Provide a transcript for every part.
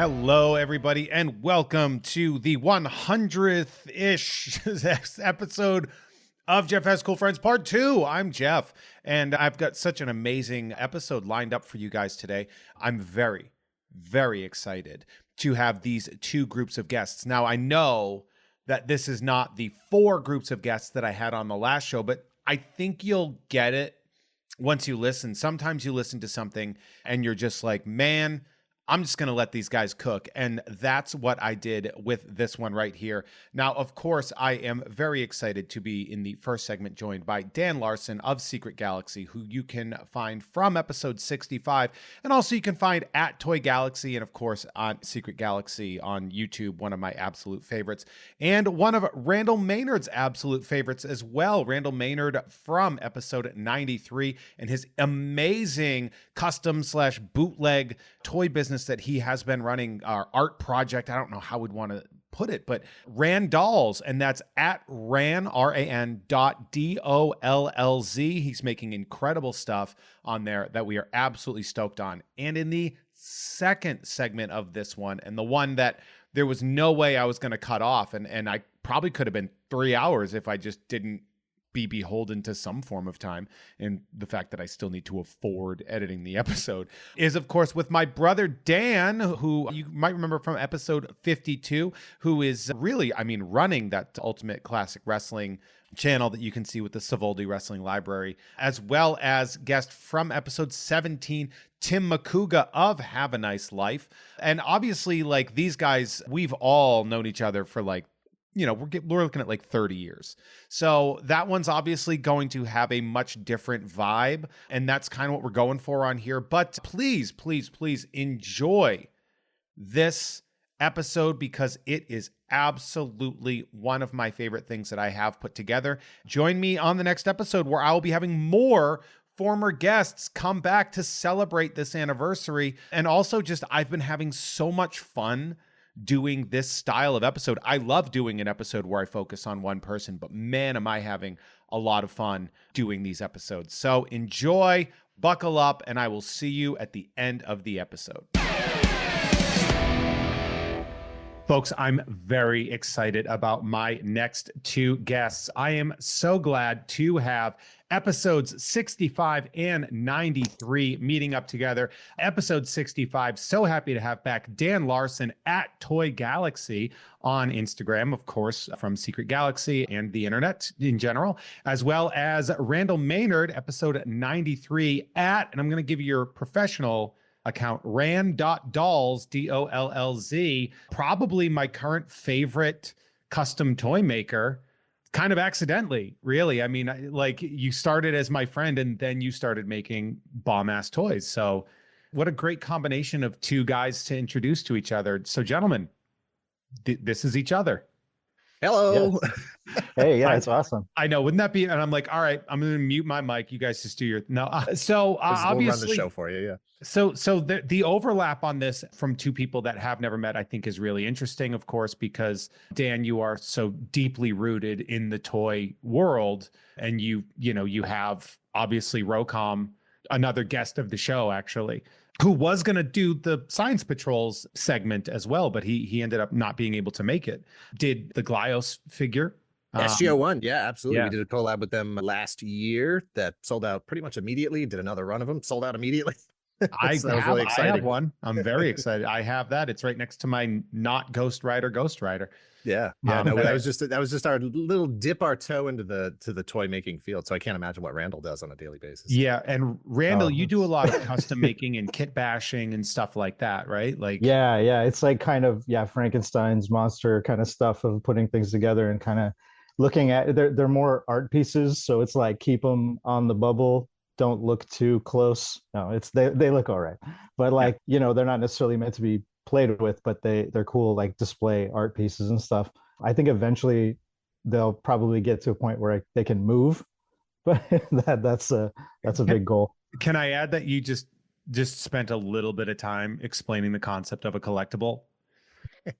Hello, everybody, and welcome to the 100th-ish episode of Jeff Has Cool Friends Part 2. I'm Jeff, and I've got such an amazing episode lined up for you guys today. I'm very, very excited to have these two groups of guests. Now, I know that this is not the four groups of guests that I had on the last show, but I think you'll get it once you listen. Sometimes you listen to something and you're just like, man, I'm just going to let these guys cook. And that's what I did with this one right here. Now, of course, I am very excited to be in the first segment joined by Dan Larson of Secret Galaxy, who you can find from episode 65. And also you can find at Toy Galaxy and, of course, on Secret Galaxy on YouTube, one of my absolute favorites. And one of Randall Maynard's absolute favorites as well. Randall Maynard from episode 93 and his amazing custom/bootleg toy business that he has been running, our art project. I don't know how we'd want to put it, but Randall's, and that's at Ran, RAN.DOLLZ. He's making incredible stuff on there that we are absolutely stoked on. And in the second segment of this one, and the one that there was no way I was going to cut off, and I probably could have been 3 hours if I just didn't be beholden to some form of time, and the fact that I still need to afford editing the episode, is of course with my brother Dan, who you might remember from episode 52, who is really, running that Ultimate Classic Wrestling channel that you can see with the Savoldi Wrestling Library, as well as guest from episode 17, Tim Macuga of Have a Nice Life. And obviously, like, these guys, we've all known each other for we're looking at like 30 years. So that one's obviously going to have a much different vibe. And that's kind of what we're going for on here. But please, please, please enjoy this episode because it is absolutely one of my favorite things that I have put together. Join me on the next episode where I will be having more former guests come back to celebrate this anniversary. And also just, I've been having so much fun doing this style of episode. I love doing an episode where I focus on one person, but man, am I having a lot of fun doing these episodes. So enjoy, buckle up, and I will see you at the end of the episode. Folks, I'm very excited about my next two guests. I am so glad to have episodes 65 and 93 meeting up together. Episode 65, so happy to have back Dan Larson at Toy Galaxy on Instagram, of course, from Secret Galaxy and the internet in general, as well as Randall Maynard, episode 93 at, and I'm going to give you your professional account, ran.dolls, DOLLZ, probably my current favorite custom toy maker, kind of accidentally, really. I mean, like, you started as my friend and then you started making bomb-ass toys. So what a great combination of two guys to introduce to each other. So gentlemen, this is each other. Hello. Yeah. Hey, yeah, it's awesome. I know. Wouldn't that be? And I'm like, all right, I'm going to mute my mic. You guys just do your, no. So obviously we'll run the show for you. Yeah. So the overlap on this from two people that have never met, I think is really interesting, of course, because Dan, you are so deeply rooted in the toy world, and you have obviously Rocom, another guest of the show, actually, who was going to do the Science Patrols segment as well, but he ended up not being able to make it. Did the Glyos figure? SGO1, yeah, absolutely. Yeah. We did a collab with them last year that sold out pretty much immediately. Did another run of them, sold out immediately. I So that was really I exciting. have one. I'm very excited. I have that. It's right next to my not Ghost Rider. Yeah, no, that was just our little dip our toe into the toy making field. So I can't imagine what Randall does on a daily basis. Yeah, and Randall, you do a lot of custom making and kit bashing and stuff like that, right? Like, Yeah, it's like kind of Frankenstein's monster kind of stuff of putting things together and kind of looking at they're more art pieces, so it's like keep them on the bubble, don't look too close. No, it's they look all right, but like they're not necessarily meant to be played with, but they're cool, like display art pieces and stuff. I think eventually they'll probably get to a point where they can move, but that's a big goal. Can I add that you just spent a little bit of time explaining the concept of a collectible?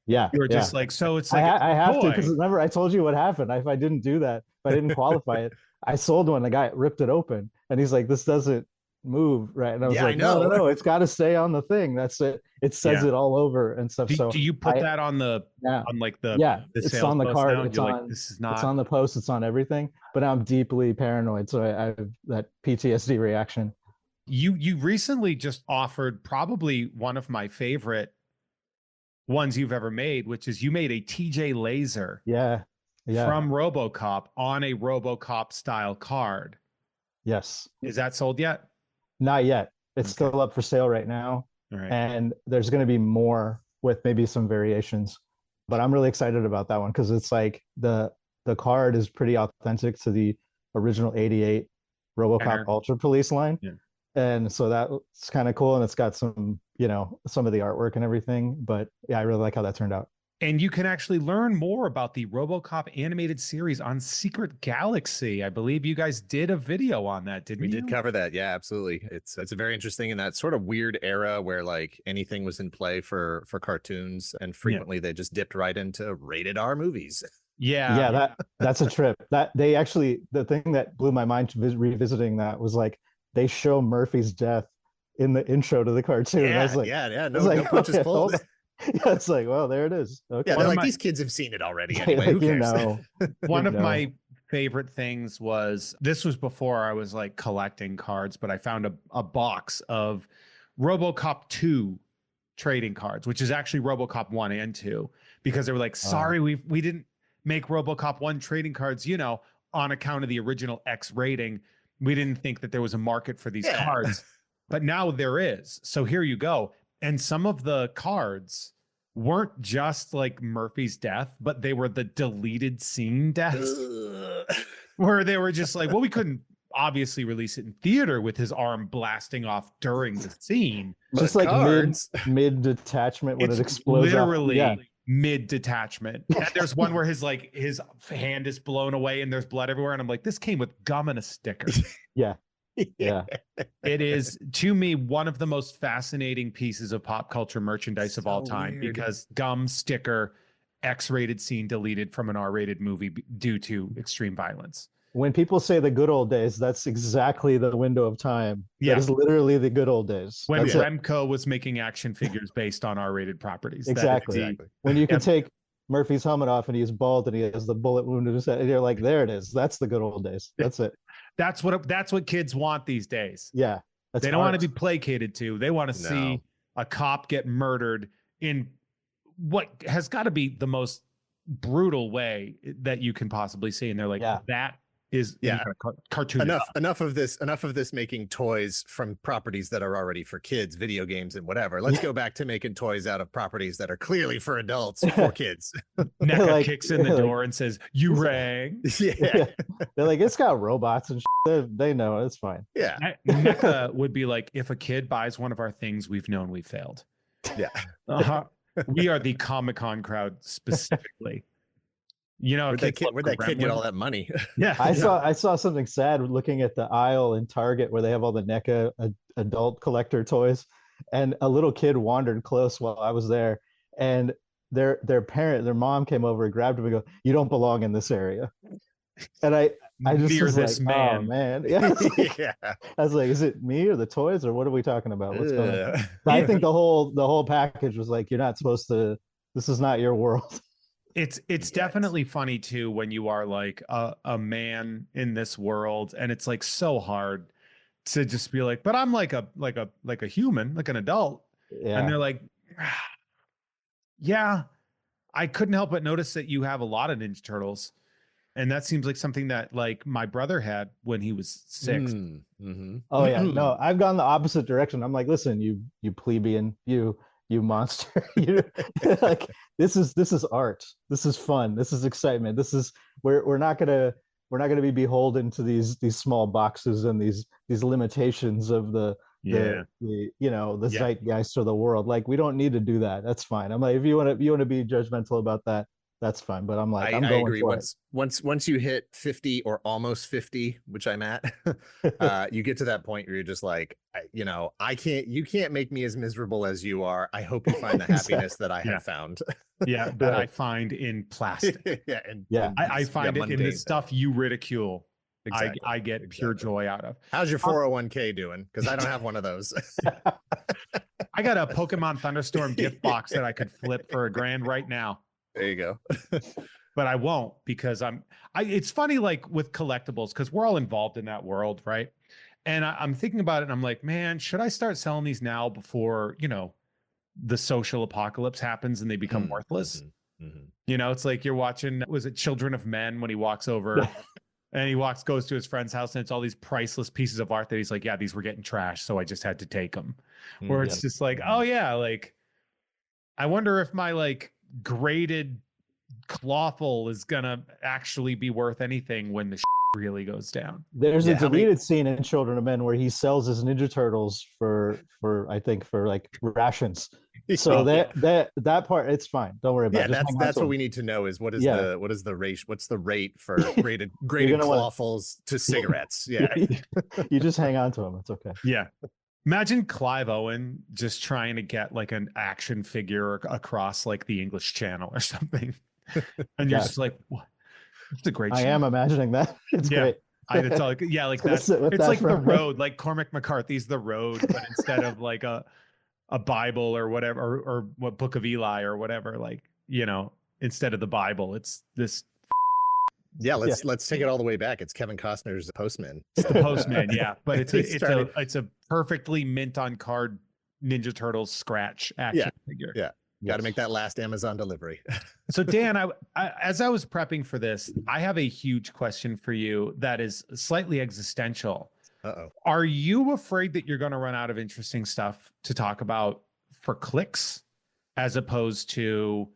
Yeah, you were just like, so it's like I have to, because remember I told you what happened. If I didn't do that, if I didn't qualify it, I sold one. The guy ripped it open, and he's like, "This doesn't move, right? And I was Yeah, I like, no, know. it's got to stay on the thing. That's it. It says Yeah. it all over and stuff. So Do you put that on yeah, like yeah, the it's sales on the post card. now? You're like, this is It's not. on the post. It's on everything. But I'm deeply paranoid, so I have that PTSD reaction. You recently just offered probably one of my favorite ones you've ever made, which is you made a TJ laser Yeah, yeah, from RoboCop on a RoboCop style card. yes. Is that sold yet? Not yet. It's Okay. still up for sale right now, All right. and there's going to be more with maybe some variations. But I'm really excited about that one because it's like the card is pretty authentic to the original '88 RoboCop Kenner. Ultra Police line, Yeah. and so that's kind of cool. And it's got some, some of the artwork and everything. But yeah, I really like how that turned out. And you can actually learn more about the RoboCop animated series on Secret Galaxy. I believe you guys did a video on that, didn't We you? did cover that. Yeah, absolutely. It's a very interesting in that sort of weird era where like anything was in play for cartoons, and frequently they just dipped right into rated R movies. Yeah. Yeah, that's a trip. That they actually, the thing that blew my mind revisiting that was like they show Murphy's death in the intro to the cartoon. And I was like, yeah. No, like, no punches okay, pulled. yeah, it's like, well, there it is. Okay. Yeah, they're like, my- these kids have seen it already anyway. Who Like, cares? One of my favorite things was, this was before I was like collecting cards, but I found a box of RoboCop 2 trading cards, which is actually RoboCop 1 and 2, because they were like, sorry, we didn't make RoboCop 1 trading cards, on account of the original X rating. We didn't think that there was a market for these cards, but now there is. So here you go. And some of the cards weren't just like Murphy's death, but they were the deleted scene deaths, where they were just like, well, we couldn't obviously release it in theater with his arm blasting off during the scene. Just like mid detachment when it explodes. Literally mid detachment. And there's one where his hand is blown away and there's blood everywhere. And I'm like, this came with gum and a sticker. Yeah. Yeah. It is, to me, one of the most fascinating pieces of pop culture merchandise of all time, because gum, sticker, X-rated scene deleted from an R-rated movie due to extreme violence. When people say the good old days, that's exactly the window of time. Yeah. That is literally the good old days. When Remco was making action figures based on R-rated properties. Exactly. When you can take Murphy's helmet off and he's bald and he has the bullet wound in his head, and you're like, there it is. That's the good old days. That's it. That's what kids want these days. Yeah. They don't want to be placated to. They want to see a cop get murdered in what has got to be the most brutal way that you can possibly see. And they're like, that is cartoon. Enough of this making toys from properties that are already for kids, video games and whatever. Let's go back to making toys out of properties that are clearly for adults, for kids. NECA kicks in the door and says, you rang. Yeah. They're like, it's got robots and they know it's fine. Yeah. NECA would be like, if a kid buys one of our things, we've known we failed. Yeah. We are the Comic-Con crowd specifically. Where'd that kid get all that money? Yeah. I saw something sad looking at the aisle in Target where they have all the NECA adult collector toys, and a little kid wandered close while I was there, and their mom came over and grabbed him and go, "You don't belong in this area." And I just was this like, man. oh man. Yeah. I was like, is it me or the toys or what are we talking about? What's going on? I think the whole package was like, you're not supposed to, this is not your world. It's definitely funny too when you are like a man in this world, and it's like so hard to just be like, but I'm like a human, like an adult. Yeah. And they're like, yeah, I couldn't help but notice that you have a lot of Ninja Turtles. And that seems like something that like my brother had when he was 6. Mm-hmm. Oh yeah, no, I've gone the opposite direction. I'm like, listen, you plebeian, you monster, like this is art. This is fun. This is excitement. This is we're not gonna be beholden to these small boxes and these limitations of the zeitgeist of the world. Like we don't need to do that. That's fine. I'm like, if you want to be judgmental about that, that's fine. But I'm like, I agree. Once you hit 50 or almost 50, which I'm at, you get to that point where you're just like, you can't make me as miserable as you are. I hope you find the happiness that I have found. That I find in plastic. I find it in the stuff you ridicule. Exactly. I get pure joy out of. How's your 401k doing? Because I don't have one of those. I got a Pokemon Thunderstorm gift box that I could flip for $1,000 right now. There you go. But I won't, because it's funny, like with collectibles, because we're all involved in that world, right? And I'm thinking about it and I'm like, man, should I start selling these now before, the social apocalypse happens and they become worthless? It's like you're watching, was it Children of Men, when he walks over and he goes to his friend's house and it's all these priceless pieces of art that he's like, yeah, these were getting trashed, so I just had to take them. Where it's just like, oh yeah, like I wonder if my like graded clawful is gonna actually be worth anything when the really goes down. There's a deleted scene in Children of Men where he sells his Ninja Turtles for I think for like rations. So that part, it's fine. Don't worry about it. Yeah, that's what we need to know is what's the rate for graded clawfuls to cigarettes? Yeah. You just hang on to them. It's okay. Yeah. Imagine Clive Owen just trying to get like an action figure across like the English Channel or something. And you're just like, what? It's a great show. I am imagining that. It's great. It's all, like that. It's like The Road, like Cormac McCarthy's The Road, but instead of like a Bible or whatever, or what Book of Eli or whatever, like, instead of the Bible, it's this. Yeah, let's take it all the way back. It's Kevin Costner's Postman. It's the Postman, yeah. But it's a perfectly mint on card Ninja Turtles scratch action figure. Yeah. Got to make that last Amazon delivery. So Dan, I as I was prepping for this, I have a huge question for you that is slightly existential. Are you afraid that you're going to run out of interesting stuff to talk about for clicks, as opposed to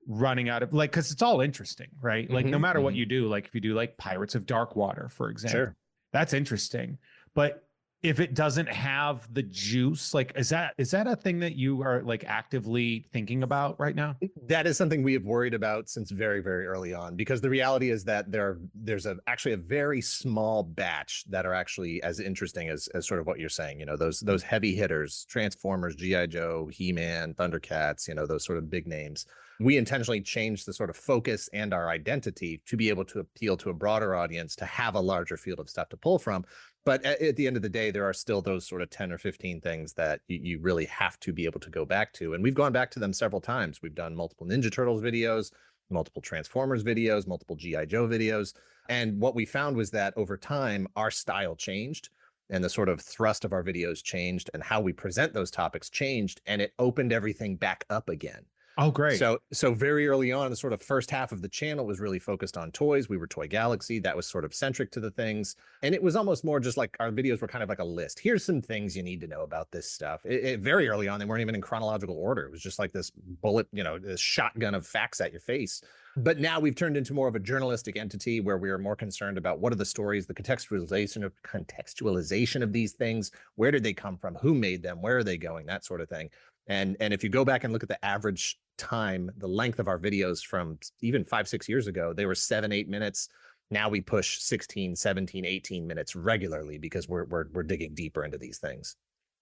running out of, like, because it's all interesting, right? Like no matter what you do, like if you do like Pirates of Darkwater, for example, that's interesting. But if it doesn't have the juice, like, is that a thing that you are like actively thinking about right now? That is something we have worried about since very, very early on, because the reality is that there's actually a very small batch that are actually as interesting as sort of what you're saying, those heavy hitters, Transformers, G.I. Joe, He-Man, Thundercats, those sort of big names. We intentionally changed the sort of focus and our identity to be able to appeal to a broader audience, to have a larger field of stuff to pull from. But at the end of the day, there are still those sort of 10 or 15 things that you really have to be able to go back to. And we've gone back to them several times. We've done multiple Ninja Turtles videos, multiple Transformers videos, multiple G.I. Joe videos. And what we found was that over time, our style changed and the sort of thrust of our videos changed and how we present those topics changed, and it opened everything back up again. Oh, great. So very early on, the sort of first half of the channel was really focused on toys. We were Toy Galaxy. That was sort of centric to the things. And it was almost more just like our videos were kind of like a list. Here's some things you need to know about this stuff. Very early on, they weren't even in chronological order. It was just like this bullet, this shotgun of facts at your face. But now we've turned into more of a journalistic entity where we are more concerned about what are the stories, the contextualization of these things. Where did they come from? Who made them? Where are they going? That sort of thing. And if you go back and look at the average time, the length of our videos from even 5-6 years ago, they were 7-8 minutes. Now we push 16, 17, 18 minutes regularly because we're digging deeper into these things.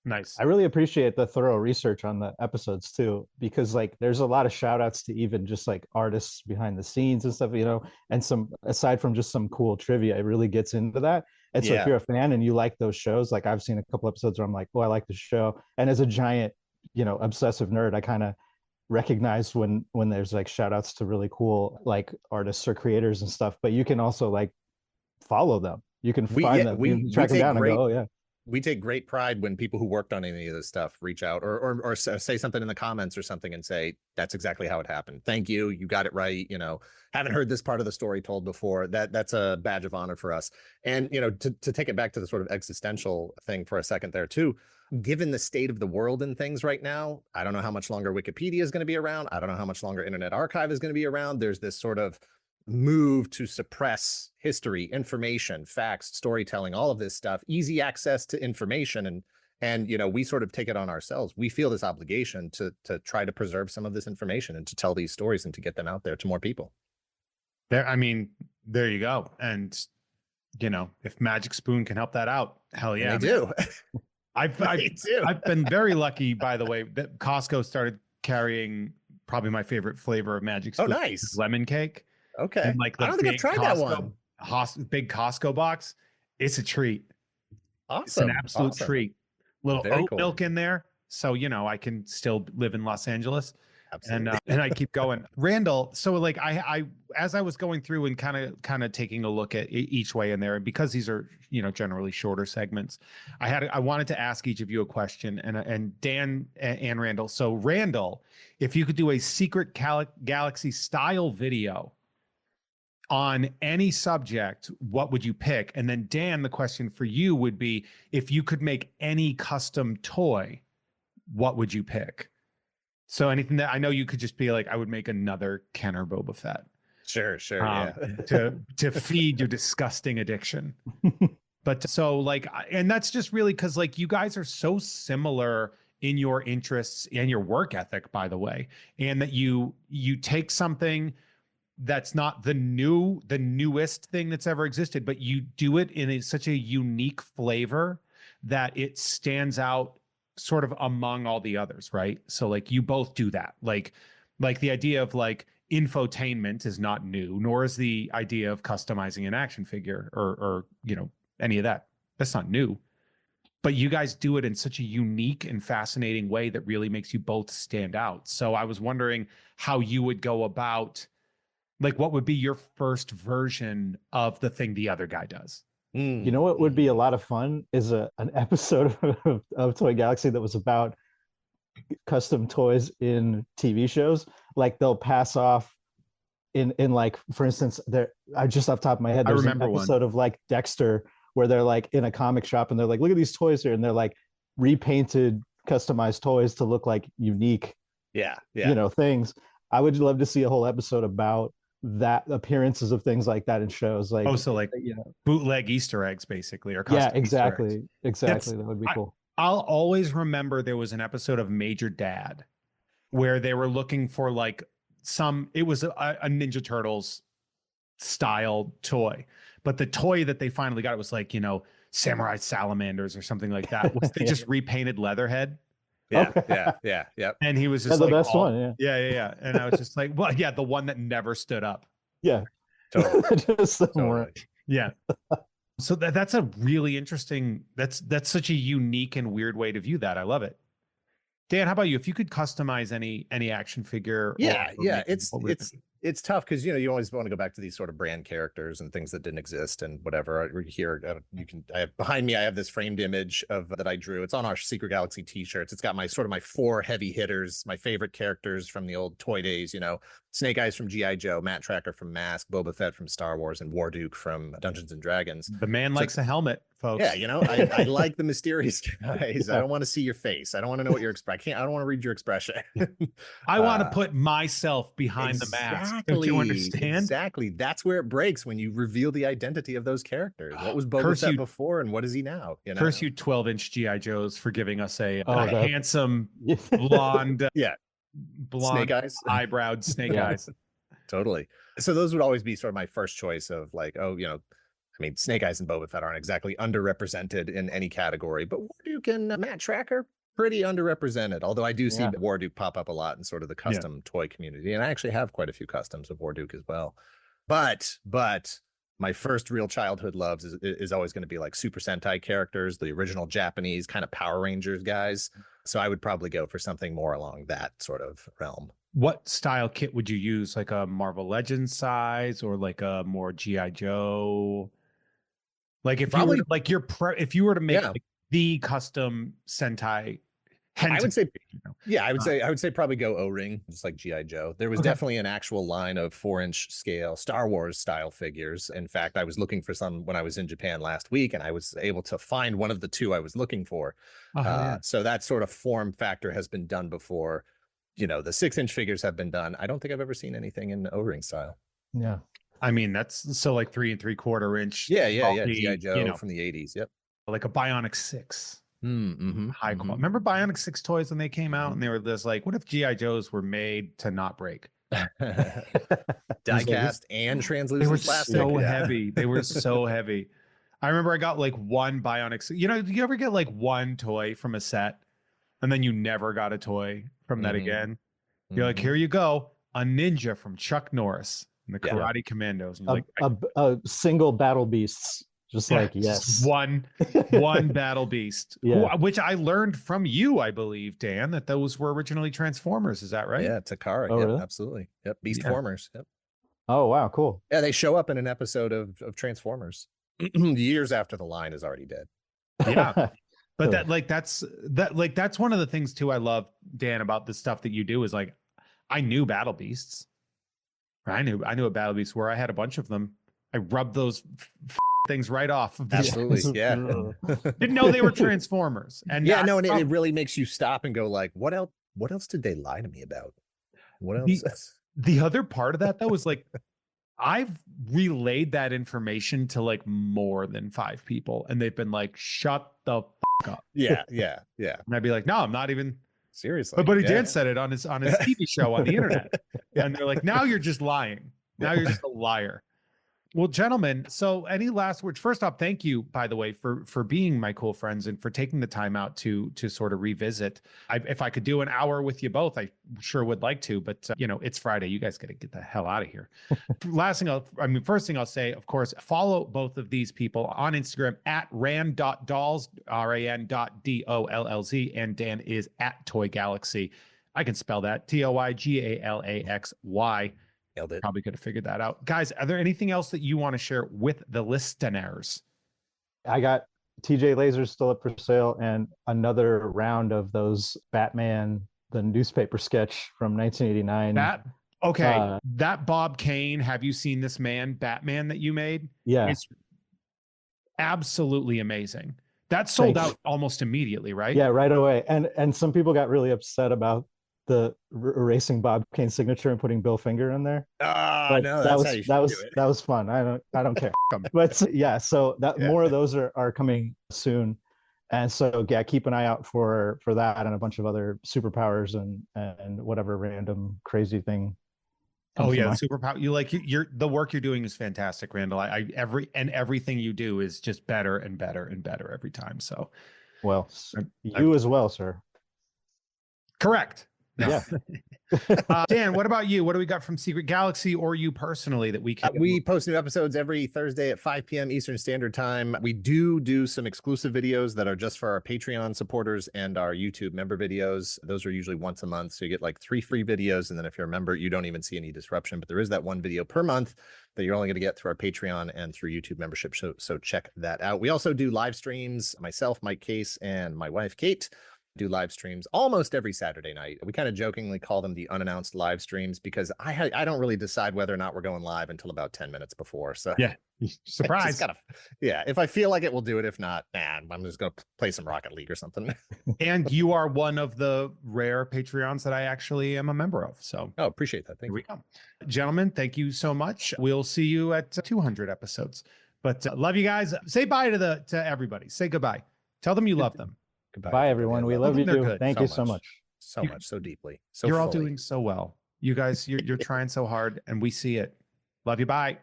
Nice. I really appreciate the thorough research on the episodes too, because like there's a lot of shout outs to even just like artists behind the scenes and stuff, and some, aside from just some cool trivia, it really gets into that. And so if you're a fan and you like those shows, like I've seen a couple episodes where I'm like, oh, I like the show. And as a giant, obsessive nerd, I kind of recognize when there's like shout outs to really cool like artists or creators and stuff, but you can also like follow them. You can find them, you track them down and go, oh yeah. We take great pride when people who worked on any of this stuff reach out or say something in the comments or something and say, that's exactly how it happened. Thank you. You got it right. Haven't heard this part of the story told before. That's a badge of honor for us. And, to take it back to the sort of existential thing for a second there too, given the state of the world and things right now, I don't know how much longer Wikipedia is going to be around. I don't know how much longer Internet Archive is going to be around. There's this sort of move to suppress history, information, facts, storytelling, all of this stuff, easy access to information. And we sort of take it on ourselves. We feel this obligation to try to preserve some of this information and to tell these stories and to get them out there to more people. There you go. And, if Magic Spoon can help that out, hell yeah. They do. I've been very lucky, by the way, that Costco started carrying probably my favorite flavor of Magic Spoon. Oh, nice. Lemon cake. Okay. And like I don't think I've tried that one. big Costco box. It's a treat. It's an Awesome. absolute Awesome. treat. Little Very oat cool. milk in there, so I can still live in Los Angeles. Absolutely. And I keep going. Randall, so like I as I was going through and kind of taking a look at each way in there, and because these are generally shorter segments, I wanted to ask each of you a question, and Dan and Randall. So Randall, if you could do a secret galaxy style video on any subject, what would you pick? And then Dan, the question for you would be, if you could make any custom toy, what would you pick? So anything that I know you could just be like, I would make another Ken or Boba Fett. Sure. Yeah. to feed your disgusting addiction. But so like, and that's just really because like you guys are so similar in your interests and your work ethic, by the way, and that you take something that's not the newest thing that's ever existed, but you do it in such a unique flavor that it stands out sort of among all the others, right? So like you both do that. Like the idea of like infotainment is not new, nor is the idea of customizing an action figure or any of that. That's not new. But you guys do it in such a unique and fascinating way that really makes you both stand out. So I was wondering how you would go about, like, what would be your first version of the thing the other guy does? You know what would be a lot of fun is an episode of Toy Galaxy that was about custom toys in TV shows. Like they'll pass off in like, for instance, there, I just off the top of my head, there's an episode of like Dexter where they're like in a comic shop and they're like, look at these toys here, and they're like repainted, customized toys to look like unique, things. I would love to see a whole episode about that, appearances of things like that in shows. Like, so like bootleg Easter eggs, basically, or custom exactly. That would be cool. I'll always remember there was an episode of Major Dad where they were looking for like it was a Ninja Turtles style toy, but the toy that they finally got, it was like samurai salamanders or something like that. They just repainted Leatherhead. Yeah. And he was just the like, best one. Yeah. And I was just like, well, yeah, the one that never stood up. Yeah. Totally. Yeah. So that's a really interesting, that's such a unique and weird way to view that. I love it. Dan, how about you? If you could customize any action figure. It's tough because you always want to go back to these sort of brand characters and things that didn't exist and whatever. Here, behind me, I have this framed image that I drew. It's on our Secret Galaxy t-shirts. It's got my four heavy hitters, my favorite characters from the old toy days. Snake Eyes from G.I. Joe, Matt Tracker from Mask, Boba Fett from Star Wars, and Warduke from Dungeons and Dragons. The man likes a helmet, folks. Yeah, I like the mysterious guys. I don't want to see your face. I don't want to know what your expression. I don't want to read your expression. I want to put myself behind the mask. Don't you understand? Exactly. That's where it breaks, when you reveal the identity of those characters. What was Boba Fett before, and what is he now? Curse you 12-inch G.I. Joes for giving us a handsome blonde. Blonde, Snake Eyes, eyebrowed Snake Eyes. Totally. So those would always be sort of my first choice of like, Snake Eyes and Boba Fett aren't exactly underrepresented in any category, but Warduke and Matt Tracker, pretty underrepresented. Although I do see Warduke pop up a lot in sort of the custom toy community, and I actually have quite a few customs of Warduke as well. But my first real childhood loves is always going to be like Super Sentai characters, the original Japanese kind of Power Rangers guys. So I would probably go for something more along that sort of realm. What style kit would you use? Like a Marvel Legends size, or like a more G.I. Joe? Like if you were to make like the custom Sentai. I would say probably go O-ring, just like G.I. Joe. There was definitely an actual line of 4-inch scale Star Wars style figures. In fact, I was looking for some when I was in Japan last week, and I was able to find one of the two I was looking for. So that sort of form factor has been done before. The 6-inch figures have been done. I don't think I've ever seen anything in O-ring style. Yeah. I mean, that's so like 3 3/4 inch. Yeah. G.I. Joe from the 80s. Yep. Like a Bionic 6. High quality. Remember Bionic 6 toys when they came out, and they were just like, what if G.I. Joes were made to not break? Die-cast and translucent plastic. They were so heavy. They were so heavy. I remember I got like one Bionic 6. Do you ever get like one toy from a set and then you never got a toy from that again? You're like, here you go, a ninja from Chuck Norris. and the Yeah. Karate Commandos. And A, like a single battle beasts, just like just yes, one battle beast, Yeah. which I learned from you, I believe, Dan, that those were originally Transformers. Is that right? Yeah, Takara. Oh, Yep, really? absolutely. Yep, Beast Yeah. Formers. Yep. Oh wow, cool. Yeah, they show up in an episode of Transformers years after the line is already dead. Yeah. But that's one of the things too I love, Dan, about the stuff that you do is like I knew battle beasts. I knew what battle beasts were. I had a bunch of them. I rubbed those things right off of the Absolutely. Yeah. didn't know they were Transformers. And yeah, no, and it really makes you stop and go like, what else did they lie to me about? What else? The other part of that though is like I've relayed that information to like more than 5 people, and they've been like, "Shut the fuck up." Yeah. And I'd be like, "No, I'm not even." Seriously. My buddy Dan said it on his TV show on the internet, Yeah. and they're like, "Now you're just lying. Now you're just a liar." Well, gentlemen, so any last words? First off, thank you, by the way, for being my cool friends and for taking the time out to sort of revisit. If I could do an hour with you both, I sure would like to, but it's Friday. You guys got to get the hell out of here. First thing I'll say, of course, follow both of these people on Instagram at ran.dolls, RAN.DOLLZ, and Dan is at Toy Galaxy. I can spell that TOYGALAXY. Nailed it. Probably could have figured that out. Guys, are there anything else that you want to share with the listeners? I got TJ lasers still up for sale and another round of those Batman, the newspaper sketch from 1989. That Bob Kane, Have You Seen This Man, Batman that you made? Yeah. It's absolutely amazing. That sold out almost immediately, right? Yeah, right away. And some people got really upset about the erasing Bob Kane's signature and putting Bill Finger in there. No, that was fun. I don't care. But yeah, so more of those are coming soon. And so yeah, keep an eye out for that and a bunch of other superpowers and whatever random crazy thing. Oh yeah, superpower. You're the work you're doing is fantastic, Randall. Everything you do is just better and better and better every time. So well, you as well, sir. Correct. No. Yeah. Dan, what about you? What do we got from Secret Galaxy or you personally that we can? We post new episodes every Thursday at 5 p.m. Eastern Standard Time. We do some exclusive videos that are just for our Patreon supporters and our YouTube member videos. Those are usually once a month. So you get like 3 free videos. And then if you're a member, you don't even see any disruption. But there is that one video per month that you're only going to get through our Patreon and through YouTube membership. So check that out. We also do live streams. Myself, Mike Case, and my wife, Kate, do live streams almost every Saturday night. We kind of jokingly call them the unannounced live streams because I don't really decide whether or not we're going live until about 10 minutes before. So yeah, surprise. If I feel like it, we'll do it. If not, man, I'm just going to play some Rocket League or something. And you are one of the rare Patreons that I actually am a member of. So appreciate that. Thank you. Here we go. Gentlemen, thank you so much. We'll see you at 200 episodes. But love you guys. Say bye to everybody. Say goodbye. Tell them you love them. Goodbye. Bye, everyone. We love you too. Thank you so much. So much, so deeply. So you're fully. all doing so well. You guys, you're trying so hard, and we see it. Love you. Bye.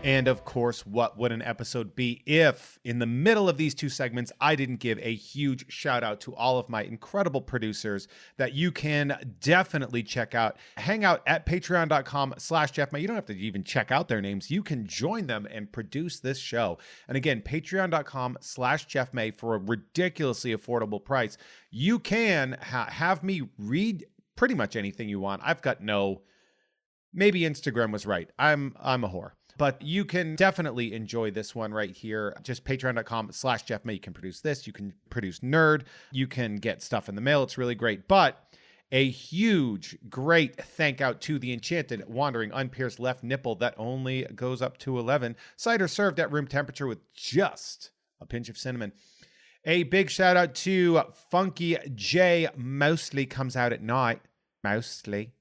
And of course, what would an episode be if in the middle of these 2 segments, I didn't give a huge shout out to all of my incredible producers that you can definitely check out. Hang out at patreon.com/JeffMay. You don't have to even check out their names. You can join them and produce this show. And again, patreon.com/JeffMay for a ridiculously affordable price. You can have me read pretty much anything you want. I've got maybe Instagram was right. I'm a whore. But you can definitely enjoy this one right here. Just patreon.com/JeffMay. You can produce this. You can produce Nerd. You can get stuff in the mail. It's really great. But a huge, great thank out to the enchanted, wandering, unpierced left nipple that only goes up to 11. Cider served at room temperature with just a pinch of cinnamon. A big shout out to Funky J. Mostly comes out at night. Mostly.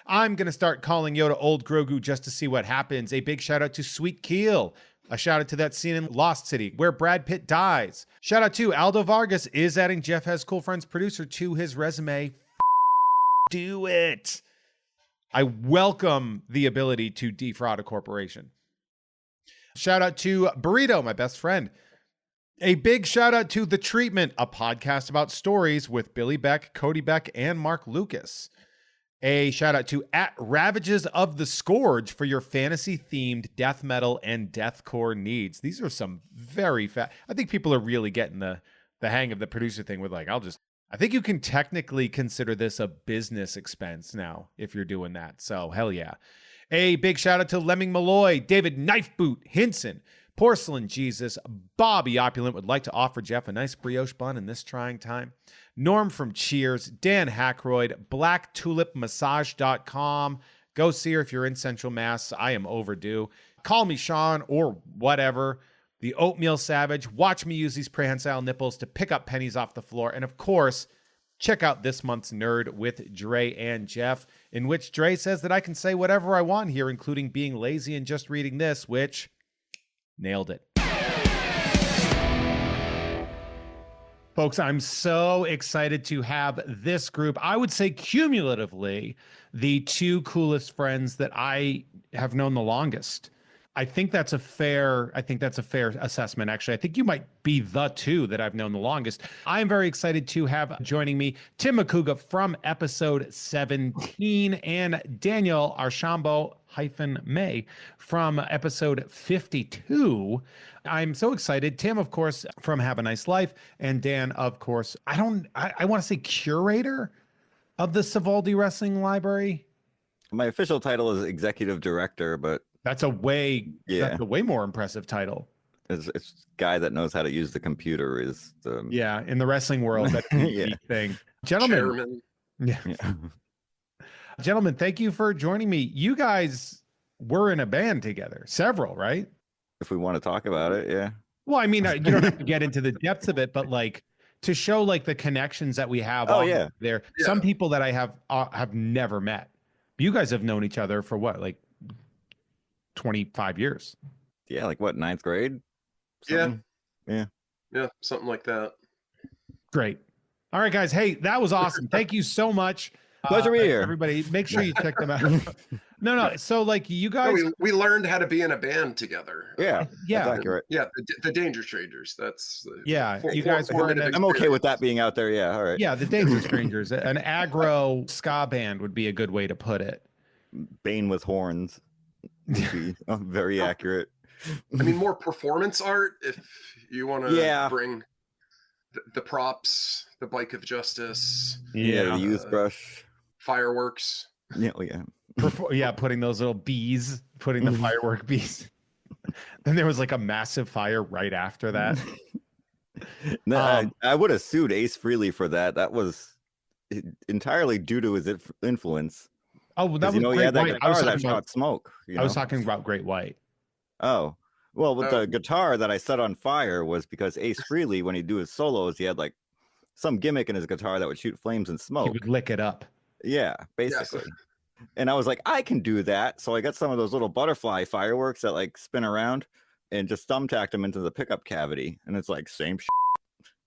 I'm going to start calling Yoda Old Grogu just to see what happens. A big shout out to Sweet Keel. A shout out to that scene in Lost City where Brad Pitt dies. Shout out to Aldo Vargas is adding Jeff Has Cool Friends producer to his resume. Do it. I welcome the ability to defraud a corporation. Shout out to Burrito, my best friend. A big shout out to The Treatment, a podcast about stories with Billy Beck, Cody Beck, and Mark Lucas. A shout out to at Ravages of the Scourge for your fantasy themed death metal and deathcore needs. These are some very I think people are really getting the hang of the producer thing with like, I think you can technically consider this a business expense now if you're doing that. So hell yeah. A big shout out to Lemming Malloy, David Knifeboot Hinson, Porcelain Jesus, Bobby Opulent would like to offer Jeff a nice brioche bun in this trying time. Norm from Cheers, Dan Hackroyd, blacktulipmassage.com. Go see her if you're in Central Mass. I am overdue. Call me Sean or whatever. The Oatmeal Savage. Watch me use these prehensile nipples to pick up pennies off the floor. And of course, check out this month's Nerd with Dre and Jeff, in which Dre says that I can say whatever I want here, including being lazy and just reading this, which nailed it. Folks, I'm so excited to have this group. I would say cumulatively, the two coolest friends that I have known the longest. I think that's a fair assessment, actually. I think you might be the two that I've known the longest. I am very excited to have joining me Tim Macuga from episode 17 and Daniel Archambeault-May from episode 52. I'm so excited. Tim, of course, from Have a Nice Life, and Dan, of course, I want to say curator of the Savoldi Wrestling Library. My official title is executive director, but that's a way more impressive title. It's guy that knows how to use the computer is the in the wrestling world, that's a unique thing. Gentlemen. Yeah. Gentlemen, thank you for joining me. You guys were in a band together, several, right? If we want to talk about it, yeah. Well, I mean, you don't have to get into the depths of it, but like to show like the connections that we have there. Yeah. Some people that I have never met. You guys have known each other for what, like 25 years? Yeah, like what, 9th grade? Something? Yeah, something like that. Great. All right, guys. Hey, that was awesome. Thank you so much. Pleasure to be here. Everybody, make sure you check them out. No. So, like, you guys, we learned how to be in a band together. Yeah, that's accurate. Yeah, the Danger Strangers. That's you guys were. I'm okay with that being out there. Yeah, all right. Yeah, the Danger Strangers, an aggro ska band would be a good way to put it. Bane with horns. Very accurate. I mean, more performance art if you want to bring the props, the bike of justice, the youth brush, fireworks. Putting those little bees, putting the firework bees. Then there was like a massive fire right after that. No, I would have sued Ace Frehley for that. That was entirely due to his influence. Oh, well, that was he had that guitar that shot smoke. I was talking about Great White. Oh, well, with the guitar that I set on fire was because Ace Frehley, when he'd do his solos, he had like some gimmick in his guitar that would shoot flames and smoke. He would lick it up. Yeah, basically. Yes. And I was like, I can do that. So I got some of those little butterfly fireworks that like spin around and just thumbtacked them into the pickup cavity. And it's like same shit.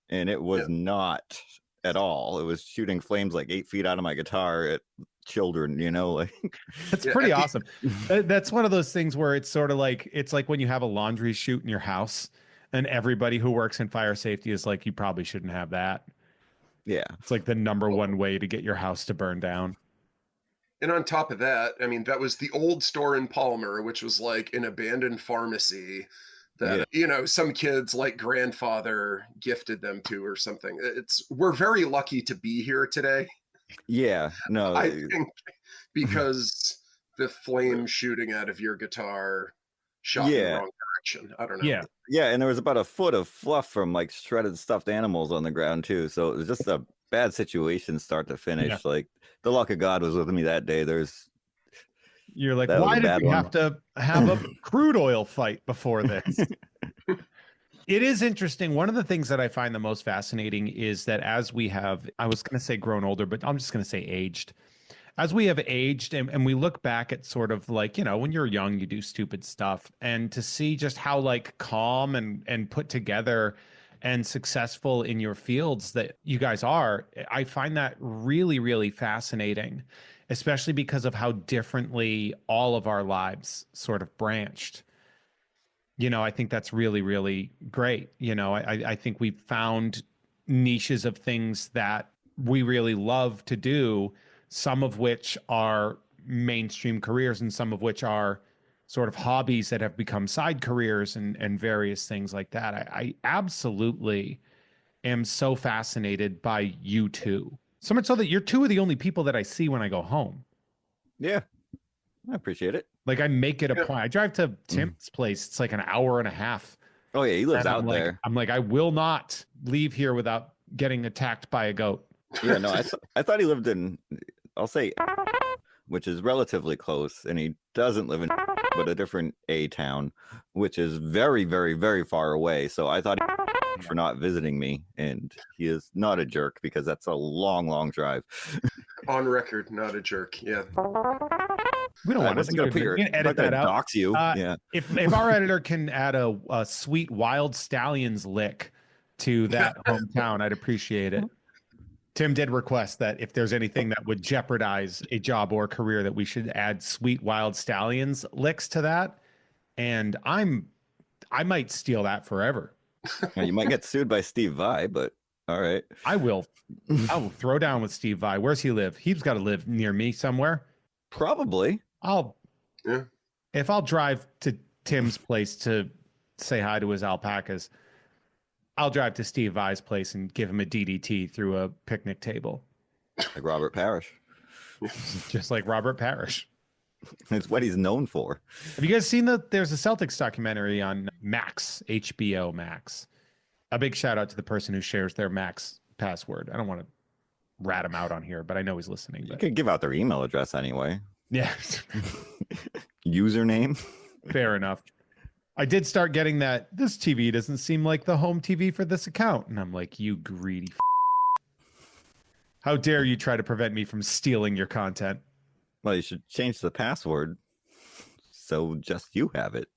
And it was not at all. It was shooting flames like 8 feet out of my guitar at children, like that's pretty awesome. That's one of those things where it's sort of like, it's like when you have a laundry chute in your house and everybody who works in fire safety is like, you probably shouldn't have that. Yeah. It's like the number one way to get your house to burn down. And on top of that, I mean, that was the old store in Palmer, which was like an abandoned pharmacy that, some kids like grandfather gifted them to or something. We're very lucky to be here today. Yeah, no. I think because the flame shooting out of your guitar shot in the wrong direction. I don't know. Yeah, and there was about a foot of fluff from like shredded stuffed animals on the ground too. So it was just a bad situation start to finish. Yeah. Like the luck of God was with me that day. You're like, why did we have to have a crude oil fight before this? It is interesting. One of the things that I find the most fascinating is that as we have, I was going to say grown older, but I'm just going to say aged. As we have aged and we look back at sort of like, when you're young, you do stupid stuff. And to see just how like calm and put together and successful in your fields that you guys are, I find that really, really fascinating, especially because of how differently all of our lives sort of branched. I think that's really, really great. I think we've found niches of things that we really love to do some of which are mainstream careers and some of which are sort of hobbies that have become side careers and various things like that. I absolutely am so fascinated by you two. So much so that you're two of the only people that I see when I go home. Yeah, I appreciate it. Like I make it a Yeah. point. I drive to Tim's place. It's like an hour and a half. Oh yeah, he lives And out there. I'm like, I will not leave here without getting attacked by a goat. Yeah, no, I thought he lived in, I'll say, which is relatively close, and he doesn't live in, but a different A town, which is very, very, very far away. So I thought for not visiting me, and he is not a jerk because that's a long, long drive. On record, not a jerk. Yeah. We don't I want wasn't to. gonna put your, We can edit that out. dox you. Yeah, If our editor can add a sweet Wild Stallions lick to that hometown, I'd appreciate it. Tim did request that if there's anything that would jeopardize a job or career, that we should add sweet Wild Stallions licks to that. And I might steal that forever. Now, you might get sued by Steve Vai, but all right. I will throw down with Steve Vai. Where's he live? He's got to live near me somewhere. Probably. If I'll drive to Tim's place to say hi to his alpacas, I'll drive to Steve Vai's place and give him a DDT through a picnic table. Like Robert Parrish. Just like Robert Parrish. It's what he's known for. Have you guys seen there's a Celtics documentary on Max, HBO Max. A big shout out to the person who shares their Max password. I don't want to rat him out on here, but I know he's listening. You But could give out their email address anyway. yeah, Username. fair enough. I did start getting that this TV doesn't seem like the home TV for this account. And I'm like, you greedy How dare you try to prevent me from stealing your content? Well, you should change the password so just you have it.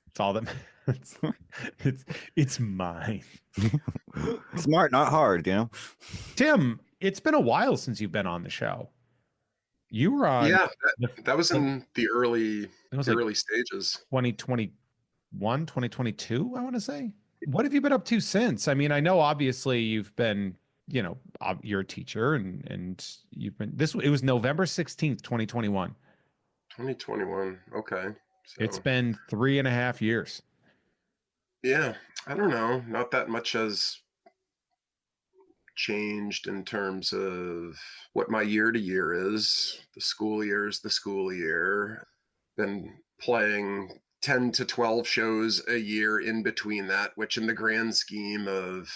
It's all that it's mine. Smart, not hard, you know? Tim, it's been a while since you've been on the show. You were on That was in the early like stages. 2021, 2022, I want to say. What have you been up to since? I mean, I know obviously you've been, you're a teacher and you've been it was November 16th, 2021. 2021. Okay. So, It's been 3.5 years. yeah, I don't know. Not that much has changed in terms of what my year to year is. The school year is the school year. Been playing 10 to 12 shows a year in between that, which in the grand scheme of,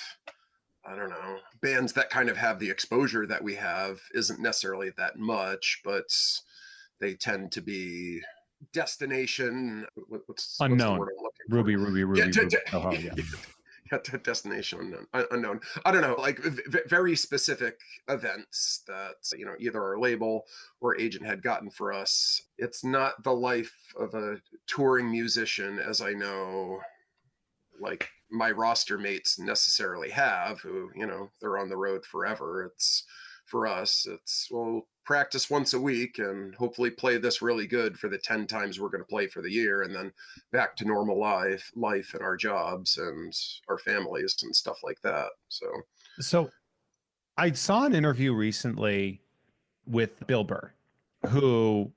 I don't know, bands that kind of have the exposure that we have isn't necessarily that much, but they tend to be destination. What's Unknown. the word I'm looking for? Ruby. Yeah, Ruby. Oh, yeah. Destination unknown. I don't know, like very specific events that either our label or agent had gotten for us. It's not the life of a touring musician, as I know, like my roster mates necessarily have, who they're on the road forever. It's for us, it's practice once a week and hopefully play this really good for the 10 times we're going to play for the year, and then back to normal life and our jobs and our families and stuff like that. So I saw an interview recently with Bill Burr, who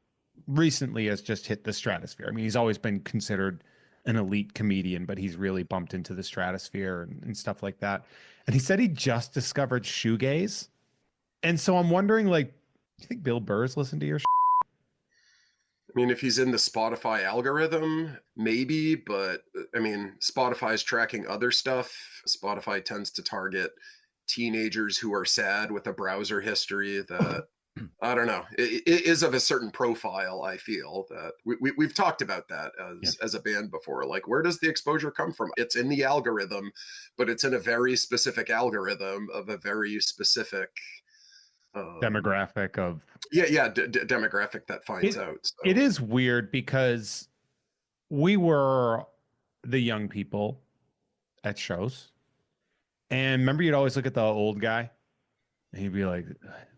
recently has just hit the stratosphere. I mean, he's always been considered an elite comedian, but he's really bumped into the stratosphere and stuff like that. And he said he just discovered shoegaze. And so I'm wondering, like, do you think Bill Burr's listened to your I mean, if he's in the Spotify algorithm, maybe, but I mean, Spotify's tracking other stuff. Spotify tends to target teenagers who are sad with a browser history that, I don't know, it is of a certain profile. I feel that we've talked about that as a band before. Like, where does the exposure come from? It's in the algorithm, but it's in a very specific algorithm of a very specific demographic of demographic that finds out. So. It is weird because we were the young people at shows, and remember, you'd always look at the old guy and he'd be like,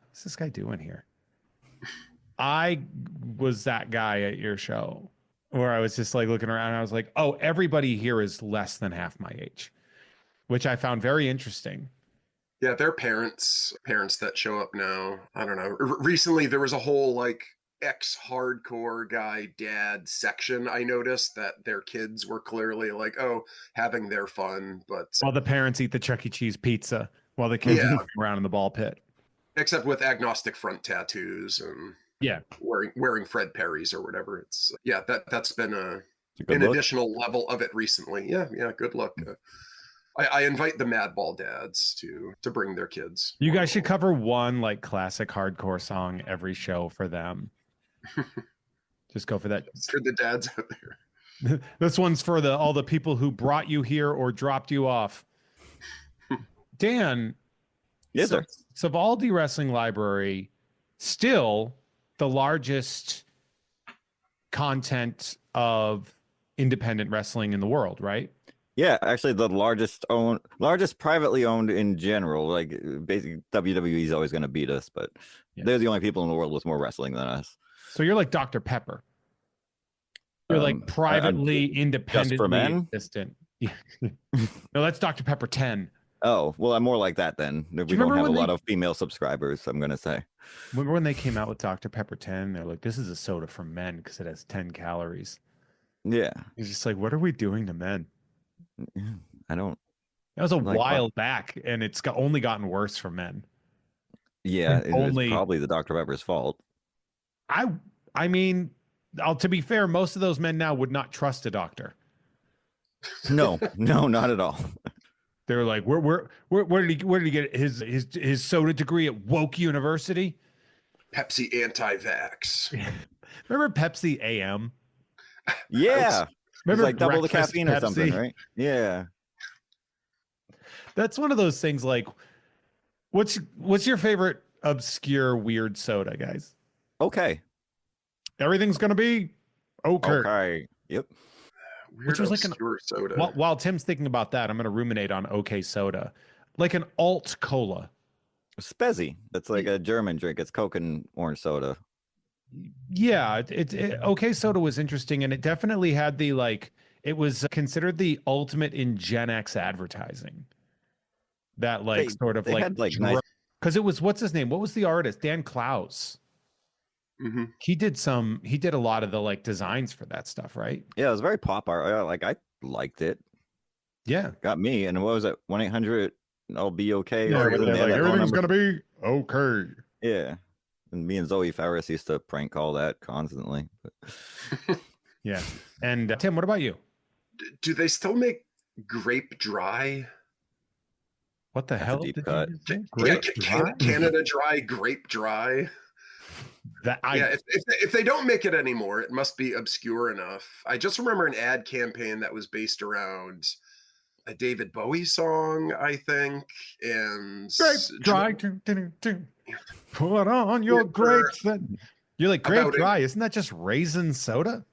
what's this guy doing here? I was that guy at your show where I was just like looking around and I was like, oh, everybody here is less than half my age, which I found very interesting. Yeah, they're parents that show up now. I don't know. Recently, there was a whole like ex-hardcore guy dad section. I noticed that their kids were clearly like, oh, having their fun, but While the parents eat the Chuck E. Cheese pizza while the kids yeah, are around in the ball pit. except with agnostic front tattoos and Yeah. wearing Fred Perry's or whatever. It's yeah, that's been It's a good an look. additional level of it recently. Yeah, good look. I invite the Madball dads to bring their kids. You guys should cover one like classic hardcore song every show for them. Just go for that. For the dads out there. This one's for all the people who brought you here or dropped you off. Dan, Yes, sir. Savaldi Wrestling Library, still the largest content of independent wrestling in the world, right? Yeah, actually, the largest privately owned in general. Like basically, WWE is always going to beat us, but they're the only people in the world with more wrestling than us. So you're like Dr. Pepper. You're like privately, independently just for men? existent. Yeah. No, that's Dr. Pepper 10. Oh, well, I'm more like that then. We don't remember have a when lot of female subscribers, I'm going to say. Remember when they came out with Dr. Pepper 10? They're like, this is a soda for men because it has 10 calories. Yeah. It's just like, what are we doing to men? I don't. That was a like while back, and it's only gotten worse for men. Yeah, And it's probably the Dr. Pepper's fault. I mean, to be fair, most of those men now would not trust a doctor. No, not at all. They're like, where did he get his soda degree at Woke University? Pepsi anti-vax. Remember Pepsi AM? Yeah. Remember like double the breakfast caffeine Pepsi? or something, right? Yeah. That's one of those things like, what's your favorite obscure weird soda, guys? Okay. Everything's gonna be okay. Okay. Yep. Weird Which was like obscure soda. While Tim's thinking about that, I'm gonna ruminate on OK Soda, like an alt cola. Spezzy. That's like a German drink. It's Coke and orange soda. Yeah, OK Soda was interesting, and it definitely had the like. It was considered the ultimate in Gen X advertising. That like sort of they like had, like, nice. Because it was, what's his name? What was the artist? Dan Klaus. Mm-hmm. He did a lot of the like designs for that stuff, right? Yeah, it was very pop art. Like I liked it. Yeah, got me. And what was it? 1-800 I'll be okay. Yeah, Or like, everything's gonna be okay. Yeah. And me and Zoe Farris used to prank call that constantly. But... Yeah. And Tim, what about you? Do they still make grape dry? What the That's hell? a deep cut. Canada Dry, grape dry. If they don't make it anymore, it must be obscure enough. I just remember an ad campaign that was based around a David Bowie song, I think, and grape dry. Put on your grapes. You're like, grape dry. Isn't that just raisin soda?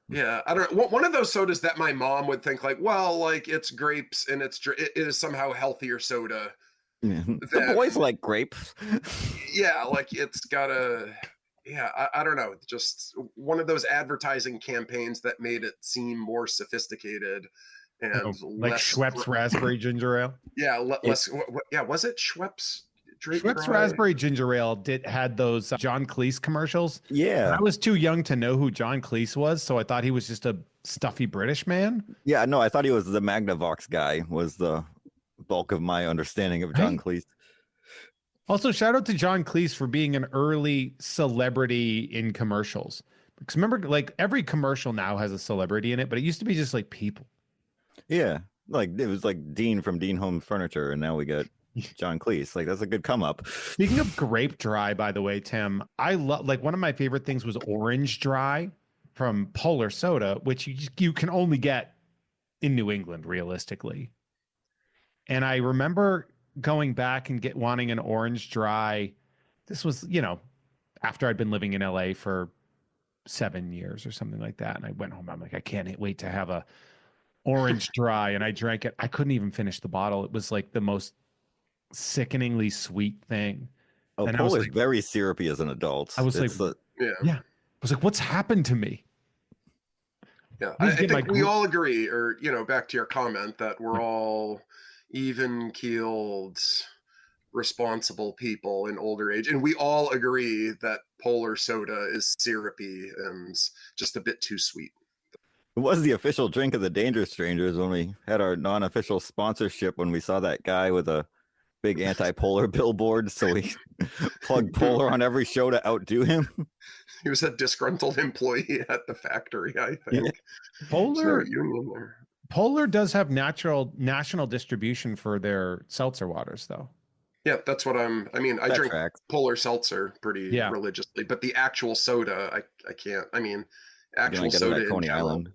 Yeah, I don't know. One of those sodas that my mom would think like, well, like it's grapes and it is somehow healthier soda. Yeah. The boys like grape. Yeah, like it's got I don't know. Just one of those advertising campaigns that made it seem more sophisticated and like less Schweppes raspberry ginger ale. Yeah, less. Yeah, was it Schweppes? Schweppes raspberry ginger ale had those John Cleese commercials. Yeah, I was too young to know who John Cleese was, so I thought he was just a stuffy British man. Yeah, no, I thought he was the Magnavox guy. Was the bulk of my understanding of John Cleese. Also, shout out to John Cleese for being an early celebrity in commercials. Because remember, like every commercial now has a celebrity in it, but it used to be just like people. Yeah, like it was like Dean from Dean Home Furniture, and now we got John Cleese. Like that's a good come up. Speaking of grape dry, by the way, Tim, I love like one of my favorite things was orange dry from Polar Soda, which you can only get in New England realistically. And I remember going back and wanting an orange dry. This was, after I'd been living in LA for 7 years or something like that. And I went home. I'm like, I can't wait to have a orange dry. And I drank it. I couldn't even finish the bottle. It was like the most sickeningly sweet thing. Oh, and Paul is like, very syrupy as an adult. I was I was like, what's happened to me? Yeah, I think we all agree, or back to your comment, that we're all even-keeled responsible people in older age. And we all agree that Polar soda is syrupy and just a bit too sweet. It was the official drink of the Danger Strangers when we had our non-official sponsorship, when we saw that guy with a big anti-polar billboard, so we plugged Polar on every show to outdo him. He was a disgruntled employee at the factory, I think. Yeah. There's no union there. Polar does have national distribution for their seltzer waters, though. Yeah, that's what I That drink tracks. Polar seltzer pretty religiously, but the actual soda, I can't. I mean, actual Get it soda at in Coney general. Island.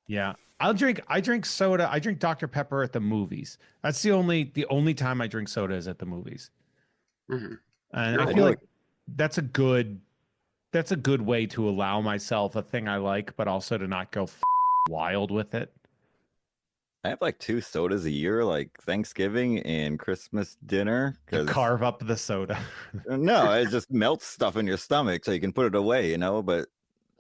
Yeah. I drink soda. I drink Dr. Pepper at the movies. That's the only time I drink soda is at the movies. Mm-hmm. And You're I feel like that's a good way to allow myself a thing I like, but also to not go wild with it. I have like 2 sodas a year, like Thanksgiving and Christmas dinner. You carve up the soda. No, it just melts stuff in your stomach so you can put it away, but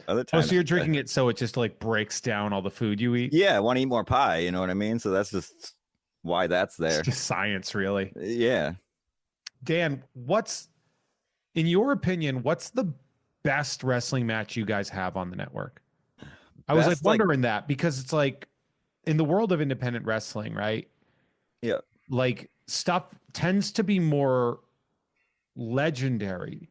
other times. So you're drinking it so it just like breaks down all the food you eat? Yeah, I want to eat more pie, you know what I mean? So that's just why that's there. It's just science, really. Yeah. Dan, in your opinion, what's the best wrestling match you guys have on the network? I was like wondering that, because it's like in the world of independent wrestling, right? Yeah. Like stuff tends to be more legendary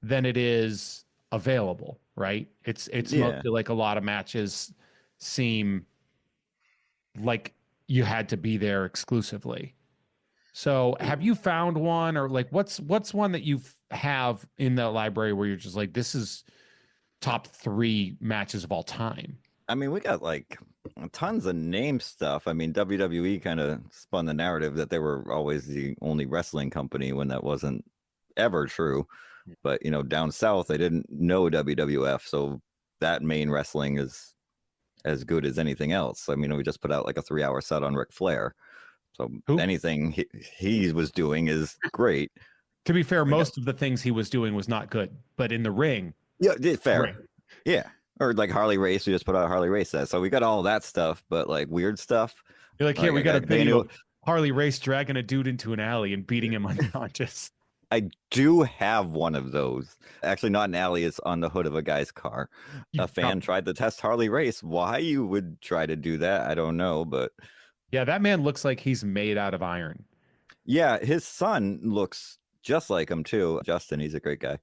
than it is available, right? It's mostly like a lot of matches seem like you had to be there exclusively. So have you found one, or like what's one that you have in the library where you're just like, this is top 3 matches of all time? I mean, we got like tons of name stuff. I mean, WWE kind of spun the narrative that they were always the only wrestling company when that wasn't ever true. But, down south, they didn't know WWF. So that main wrestling is as good as anything else. I mean, we just put out like a 3-hour set on Ric Flair. So anything he was doing is great. To be fair, most of the things he was doing was not good, but in the ring. Yeah, fair. Yeah. Or like Harley Race, we just put out a Harley Race set. So we got all that stuff, but like weird stuff. You're like, here, we got a video of Harley Race dragging a dude into an alley and beating him unconscious. I do have one of those. Actually, not an alley. It's on the hood of a guy's car. A fan tried to test Harley Race. Why you would try to do that, I don't know. But yeah, that man looks like he's made out of iron. Yeah, his son looks just like him too. Justin, he's a great guy.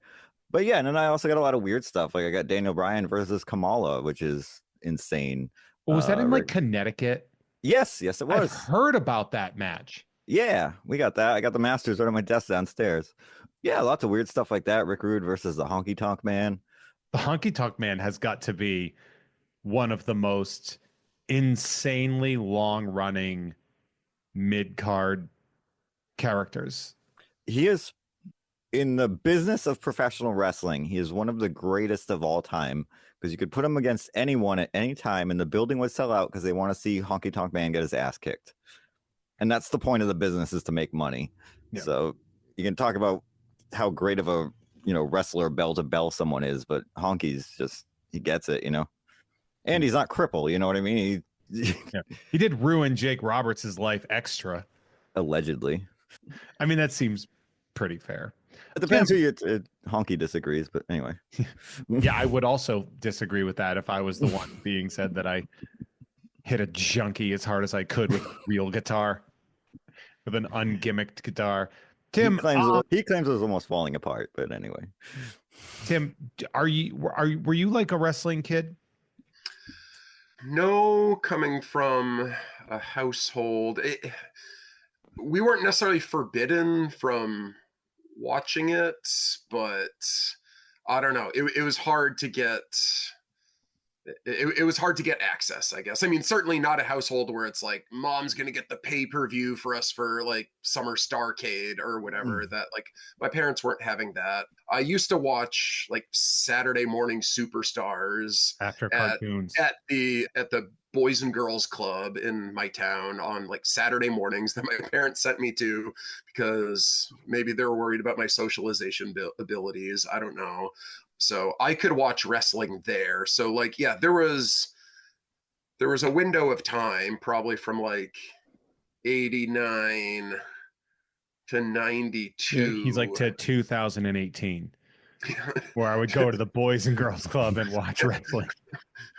But yeah, and then I also got a lot of weird stuff. Like I got Daniel Bryan versus Kamala, which is insane. Was that in like Connecticut? Yes, it was. I've heard about that match. Yeah, we got that. I got the Masters right on my desk downstairs. Yeah, lots of weird stuff like that. Rick Rude versus the Honky Tonk Man. The Honky Tonk Man has got to be one of the most insanely long-running mid-card characters. He is, in the business of professional wrestling, he is one of the greatest of all time, because you could put him against anyone at any time and the building would sell out because they want to see Honky Tonk Man get his ass kicked. And that's the point of the business, is to make money. Yeah. So you can talk about how great of a wrestler bell to bell someone is, but Honky's just, he gets it, and he's not crippled, you know what I mean? He did ruin Jake Roberts' life extra, allegedly. I mean, that seems pretty fair. It depends who Honky disagrees, but anyway. Yeah, I would also disagree with that if I was the one being said that I hit a junkie as hard as I could with a real guitar, with an ungimmicked guitar. Tim, he claims it was almost falling apart, but anyway. Tim, were you like a wrestling kid? No, coming from a household, we weren't necessarily forbidden from watching it, but I don't know. It was hard to get. It was hard to get access, I guess. I mean, certainly not a household where it's like mom's going to get the pay-per-view for us for like Summer Starcade or whatever. That like my parents weren't having that. I used to watch like Saturday morning Superstars after cartoons at the Boys and Girls Club in my town on like Saturday mornings that my parents sent me to because maybe they were worried about my socialization abilities. I don't know. So I could watch wrestling there. So like, yeah, there was a window of time probably from like 89 to 92. He's like to 2018, where I would go to the Boys and Girls Club and watch wrestling.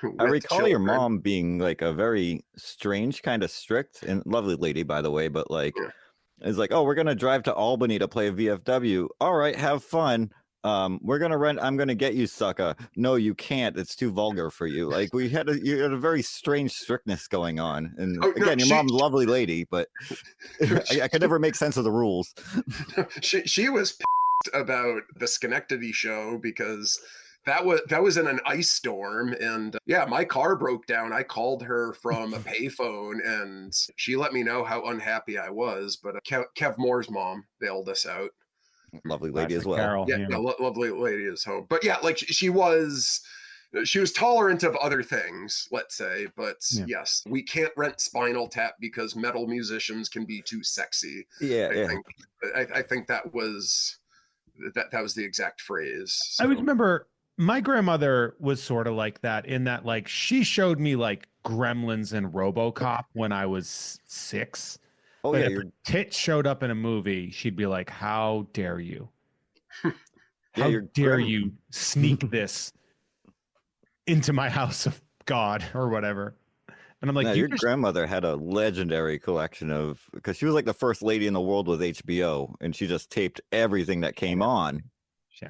I with recall your children. mom being like a very strange, kind of strict and lovely lady, by the way, but like, Yeah. it's like, oh, we're going to drive to Albany to play VFW. All right, have fun. We're going to rent. I'm going to get you, sucker. No, you can't. It's too vulgar for you. Like you had a very strange strictness going on. And Oh, no, again, your mom's a lovely lady, but I could never make sense of the rules. She was pissed about the Schenectady show because that was in an ice storm, and yeah, my car broke down. I called her from a payphone, and she let me know how unhappy I was. But Kev Moore's mom bailed us out. Lovely lady as Classic well. Carol, Yeah, yeah, lovely lady is home. But yeah, like she was tolerant of other things, let's say. But yes, we can't rent Spinal Tap because metal musicians can be too sexy. Yeah, I think that was the exact phrase. I always remember my grandmother was sort of like that, in that like she showed me like Gremlins and RoboCop when I was 6. Oh But yeah, if a tit showed up in a movie, she'd be like, "How dare you? How your dare you sneak this into my house of God," or whatever. And I'm like, your grandmother had a legendary collection of, because she was like the first lady in the world with HBO, and she just taped everything that came on.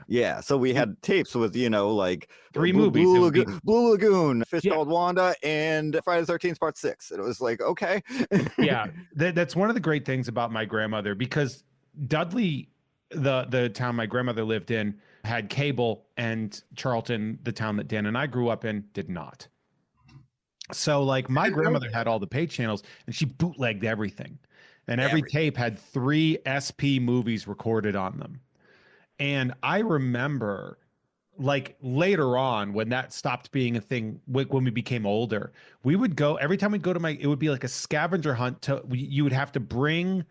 Yeah, so we had tapes with, like 3 movies. Blue Lagoon, Fish Called Wanda, and Friday the 13th Part 6. And it was like, okay. Yeah, that's one of the great things about my grandmother, because Dudley, the town my grandmother lived in, had cable, and Charlton, the town that Dan and I grew up in, did not. So like my grandmother had all the pay channels, and she bootlegged everything. And every tape had 3 SP movies recorded on them. And I remember, like later on, when that stopped being a thing, when we became older, we would go, every time we'd go to it would be like a scavenger hunt. You would have to bring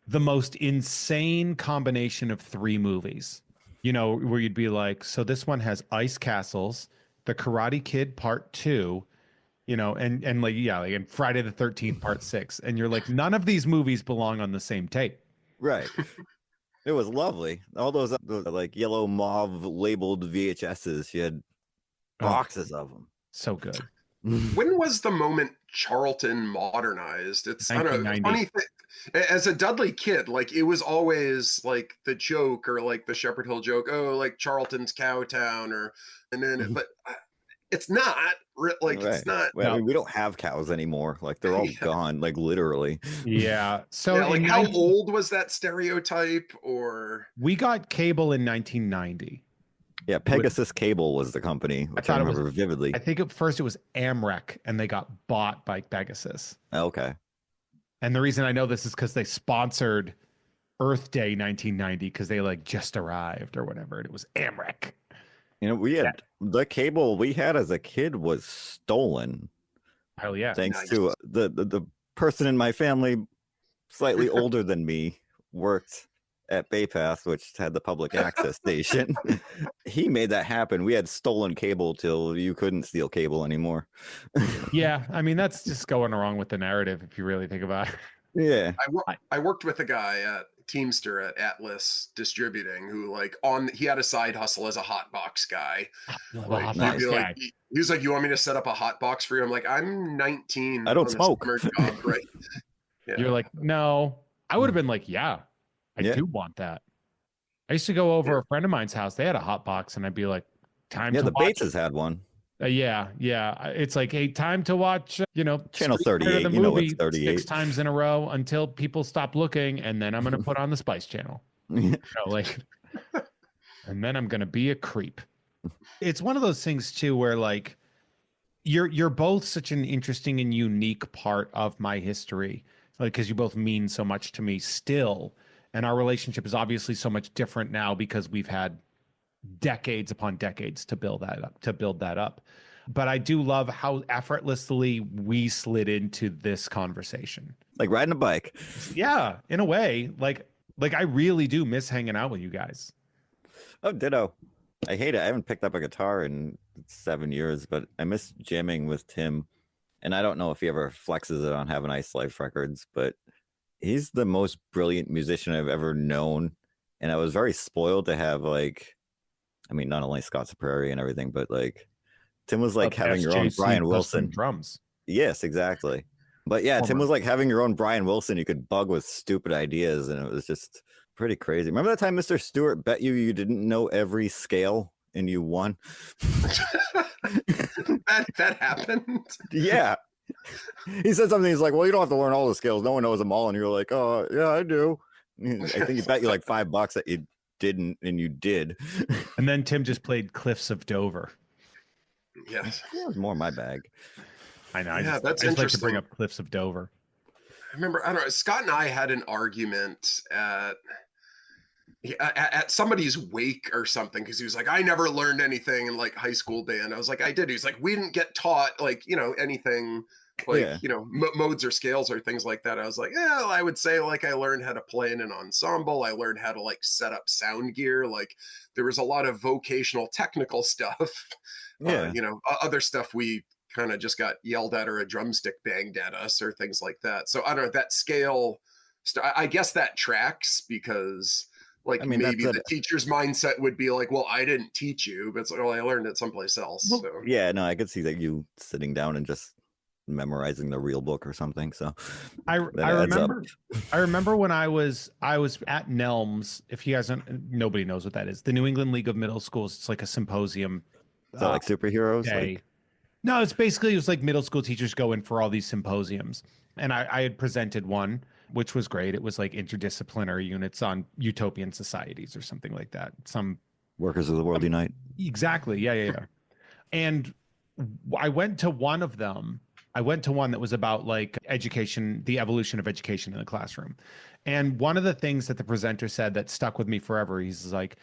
the most insane combination of 3 movies, where you'd be like, so this one has Ice Castles, The Karate Kid Part 2, and like, yeah, like, and Friday the 13th Part 6. And you're like, none of these movies belong on the same tape. Right. It was lovely. All those like yellow mauve labeled VHSs. She had boxes of them. So good. When was the moment Charlton modernized? It's, I don't know, funny thing. As a Dudley kid, like it was always like the joke, or like the Shepherd Hill joke, oh, like Charlton's Cowtown, and then, but it's not like, right. It's not. Well, I mean, we don't have cows anymore. Like they're all gone, like literally. Yeah. So like how old was that stereotype? Or we got cable in 1990. Yeah, Pegasus Cable was the company, which I remember vividly. I think at first it was Amrec, and they got bought by Pegasus. Okay. And the reason I know this is because they sponsored Earth Day 1990, because they like just arrived or whatever. And it was Amrec. We had the cable we had as a kid was stolen. Hell yeah. Thanks to the person in my family, slightly older than me, worked at Baypath, which had the public access station. He made that happen. We had stolen cable till you couldn't steal cable anymore. Yeah, I mean, that's just going along with the narrative if you really think about it. Yeah. I worked with a guy at Teamster at Atlas Distributing who he had a side hustle as a hot box guy. He was like, you want me to set up a hot box for you? I'm like, I'm 19. I don't smoke. Job, right? Yeah. You're like, no. I would have been like, yeah, I do want that. I used to go over a friend of mine's house. They had a hot box, and I'd be like, time to watch. Yeah, the Bateses had one. Yeah. It's like, hey, time to watch, Channel 38, the movie it's 38. 6 times in a row until people stop looking, and then I'm going to put on the Spice Channel. And then I'm going to be a creep. It's one of those things too, where like you're both such an interesting and unique part of my history, because you both mean so much to me still. And our relationship is obviously so much different now because we've had decades upon decades to build that up. But I do love how effortlessly we slid into this conversation. Like riding a bike. Yeah, in a way. Like I really do miss hanging out with you guys. Oh, ditto. I hate it. I haven't picked up a guitar in 7 years, but I miss jamming with Tim. And I don't know if he ever flexes it on Have a Nice Life records, but he's the most brilliant musician I've ever known. And I was very spoiled to have like, I mean, not only Scott's Prairie and everything, but like Tim was like having your own SJC Brian custom Wilson. drums. Yes, exactly. But yeah, Tim Former. was like having your own Brian Wilson. You could bug with stupid ideas, and it was just pretty crazy. Remember that time Mr. Stewart bet you didn't know every scale and you won? that happened. Yeah. He said something. He's like, well, you don't have to learn all the scales. No one knows them all. And you're like, oh, yeah, I do. I think he bet you like $5 that you didn't, and you did. And then Tim just played Cliffs of Dover. Yes. That was more my bag. I know. Yeah, I just like to bring interesting. up Cliffs of Dover. I remember, I don't know, Scott and I had an argument at somebody's wake or something, because he was like, I never learned anything in like high school band. I was like, I did. He's like, we didn't get taught like, you know, anything like, Yeah. you know, modes or scales or things like that. I was like, yeah, well, I would say like I learned how to play in an ensemble. I learned how to like set up sound gear. Like there was a lot of vocational technical stuff. Yeah. You know, other stuff we kind of just got yelled at or a drumstick banged at us or things like that. So I don't know, that scale, I guess that tracks, because like, I mean, maybe that's the teacher's mindset would be like, well, I didn't teach you, but it's like, well, I learned it someplace else. Well, So Yeah, no, I could see that you sitting down and just memorizing the real book or something. So I that adds up. remember when I was at Nelms. If you guys don't, nobody knows what that is. The New England League of Middle Schools. It's like a symposium. Is that like superheroes? Day. Like, No, it was like middle school teachers go in for all these symposiums. And I had presented one, which was great. It was like interdisciplinary units on utopian societies or something like that. Workers of the World Unite. Exactly. Yeah. And I went to one of them. I went to one that was about like education, the evolution of education in the classroom. And one of the things that the presenter said that stuck with me forever, he's like,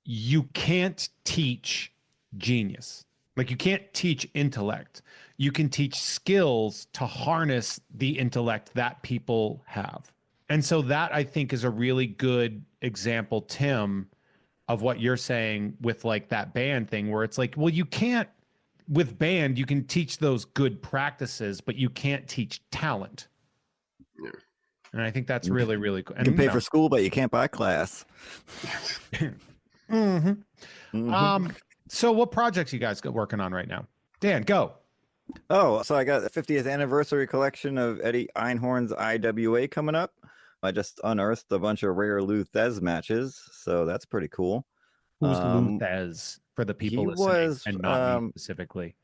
you can't teach genius. Like you can't teach intellect. You can teach skills to harness the intellect that people have. And so that I think is a really good example, Tim, of what you're saying with like that band thing, where it's like, well, you can't, with band, you can teach those good practices, but you can't teach talent. Yeah. And I think that's really, really cool. You can pay for school, but you can't buy class. So what projects you guys got working on right now? Dan, go. Oh, so I got the 50th anniversary collection of Eddie Einhorn's IWA coming up. I just unearthed a bunch of rare Lou Thez matches, so that's pretty cool. Who's Lou Thez for the people listening and not me specifically?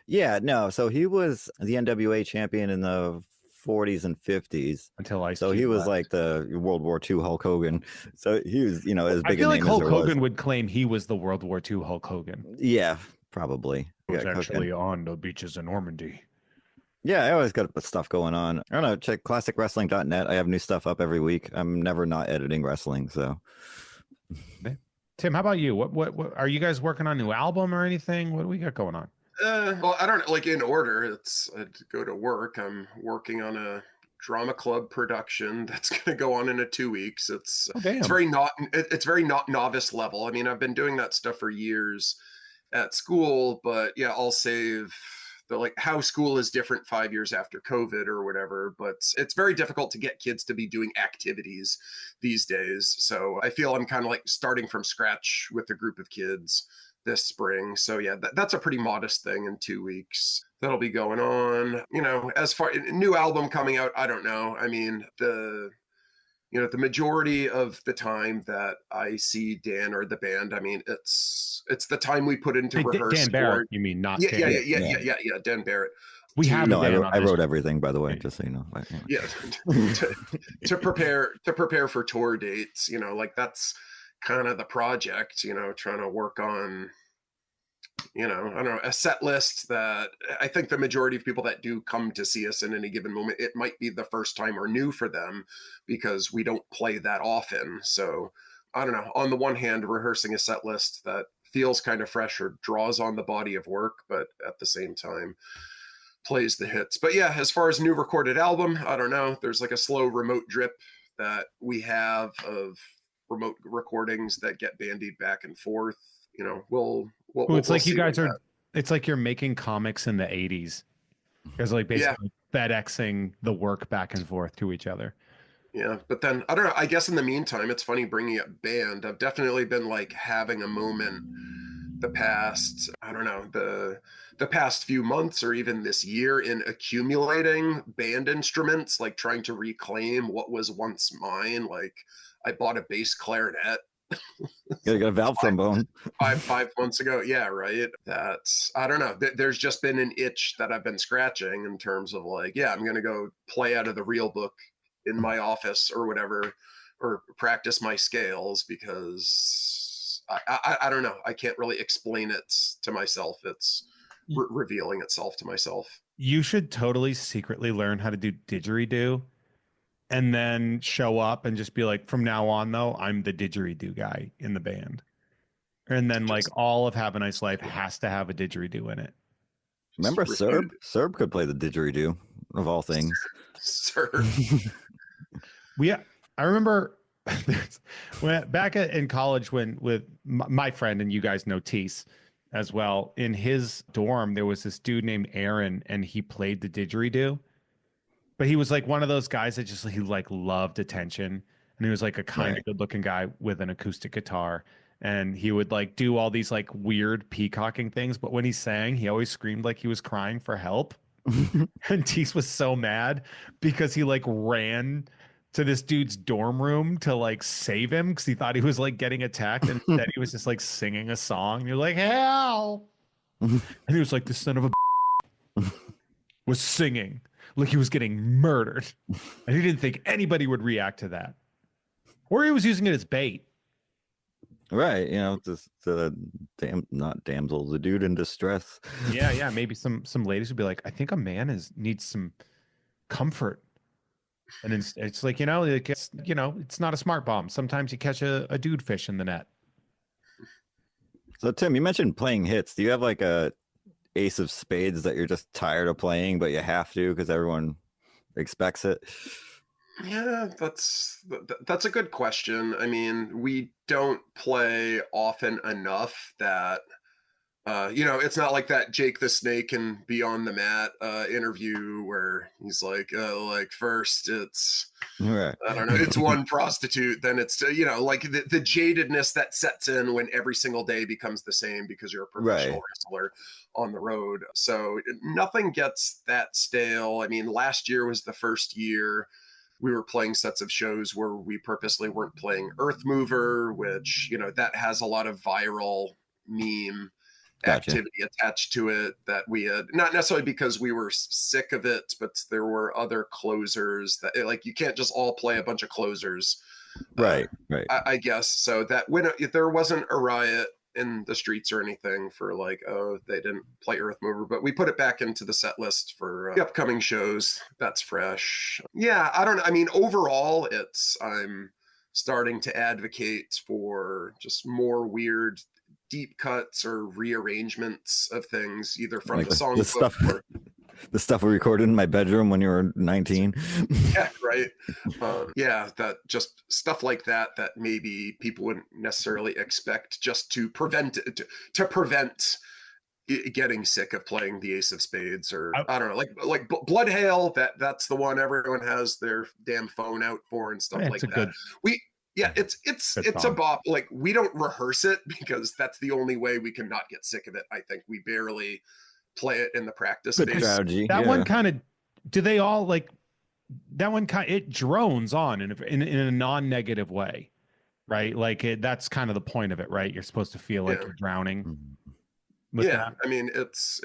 Yeah, no. So he was the NWA champion in the 40s and 50s. Until I So he was like the World War II Hulk Hogan. So he was, as big I feel a like name Hulk as there Hogan was. would claim he was the World War II Hulk Hogan. Yeah, probably. He was Yeah, actually on the beaches of Normandy. Yeah, I always got stuff going on. I don't know, check classicwrestling.net. I have new stuff up every week. I'm never not editing wrestling, so. Tim, how about you? What are you guys working on a new album or anything? What do we got going on? Well, I don't know, like in order. I'd go to work. I'm working on a drama club production that's going to go on in 2 weeks. It's very not novice level. I mean, I've been doing that stuff for years at school, but yeah, I'll save the like how school is different 5 years after COVID or whatever. But it's very difficult to get kids to be doing activities these days. So I feel I'm kind of like starting from scratch with a group of kids this spring. So yeah, that's a pretty modest thing in 2 weeks that'll be going on. As far new album coming out, I don't know. I mean, the majority of the time that I see Dan or the band, I mean, it's the time we put into rehearse. Dan Barrett, you mean, not Dan? Yeah, Dan Barrett. We have I wrote everything, by the way, just so you know. Yeah, to prepare for tour dates. Like that's kind of the project. Trying to work on. I don't know, a set list that I think the majority of people that do come to see us in any given moment, it might be the first time or new for them because we don't play that often. So I don't know, on the one hand, rehearsing a set list that feels kind of fresh or draws on the body of work, but at the same time plays the hits. But yeah, as far as new recorded album, I don't know, there's like a slow remote drip that we have of remote recordings that get bandied back and forth. It's like you guys are. It's like you're making comics in the 80s. It's like basically FedExing the work back and forth to each other. Yeah, but then I don't know. I guess in the meantime, it's funny bringing up band. I've definitely been like having a moment the past, I don't know, the past few months or even this year in accumulating band instruments, like trying to reclaim what was once mine. Like I bought a bass clarinet You got a valve trombone. 5 months ago. Yeah, right. That's, I don't know. There's just been an itch that I've been scratching in terms of like, yeah, I'm going to go play out of the real book in my office or whatever, or practice my scales because I don't know. I can't really explain it to myself. It's revealing itself to myself. You should totally secretly learn how to do didgeridoo and then show up and just be like, from now on, though, I'm the didgeridoo guy in the band. And then, like, all of Have a Nice Life has to have a didgeridoo in it. Remember Serb? Serb could play the didgeridoo, of all things. Serb. I remember when back in college when with my friend, and you guys know Teese as well, in his dorm there was this dude named Aaron, and he played the didgeridoo, but he was like one of those guys that just he like loved attention, and he was like a kind of good looking guy with an acoustic guitar, and he would like do all these like weird peacocking things, but when he sang he always screamed like he was crying for help. And Teese was so mad because he like ran to this dude's dorm room to like save him because he thought he was like getting attacked, and instead he was just like singing a song. And you're like, help! And he was like, the son of a was singing like he was getting murdered, and he didn't think anybody would react to that, or he was using it as bait. Right, you know, just not damsel, the dude in distress. Yeah, maybe some ladies would be like, I think a man needs some comfort. And it's like, it's not a smart bomb. Sometimes you catch a dude fish in the net. So Tim, you mentioned playing hits. Do you have like a ace of spades that you're just tired of playing, but you have to because everyone expects it? Yeah, that's a good question. I mean, we don't play often enough that it's not like that Jake the Snake and Beyond the Mat interview where he's like first it's Right. I don't know, it's one prostitute, then it's like the jadedness that sets in when every single day becomes the same because you're a professional wrestler on the road. So nothing gets that stale. I mean, last year was the first year we were playing sets of shows where we purposely weren't playing Earth Mover, which, that has a lot of viral meme activity attached to it that we had, not necessarily because we were sick of it, but there were other closers that like, you can't just all play a bunch of closers. Right. I guess. So that when there wasn't a riot in the streets or anything for like, oh, they didn't play Earth Mover, but we put it back into the set list for the upcoming shows. That's fresh. Yeah, I don't know. I mean, overall, I'm starting to advocate for just more weird deep cuts or rearrangements of things, either from like the song stuff. The stuff we recorded in my bedroom when you were 19. Yeah, right. That just stuff like that maybe people wouldn't necessarily expect, just to prevent getting sick of playing the Ace of Spades, or I don't know, like Blood Hail. That's the one everyone has their damn phone out for and stuff like that. It's a bop. Like, we don't rehearse it because that's the only way we can not get sick of it. I think we barely play it in the practice space. Strategy. One kind of, do they all like that one kind? It drones on in a non-negative way, right? Like that's kind of the point of it, right? You're supposed to feel like you're drowning. That. I mean, it's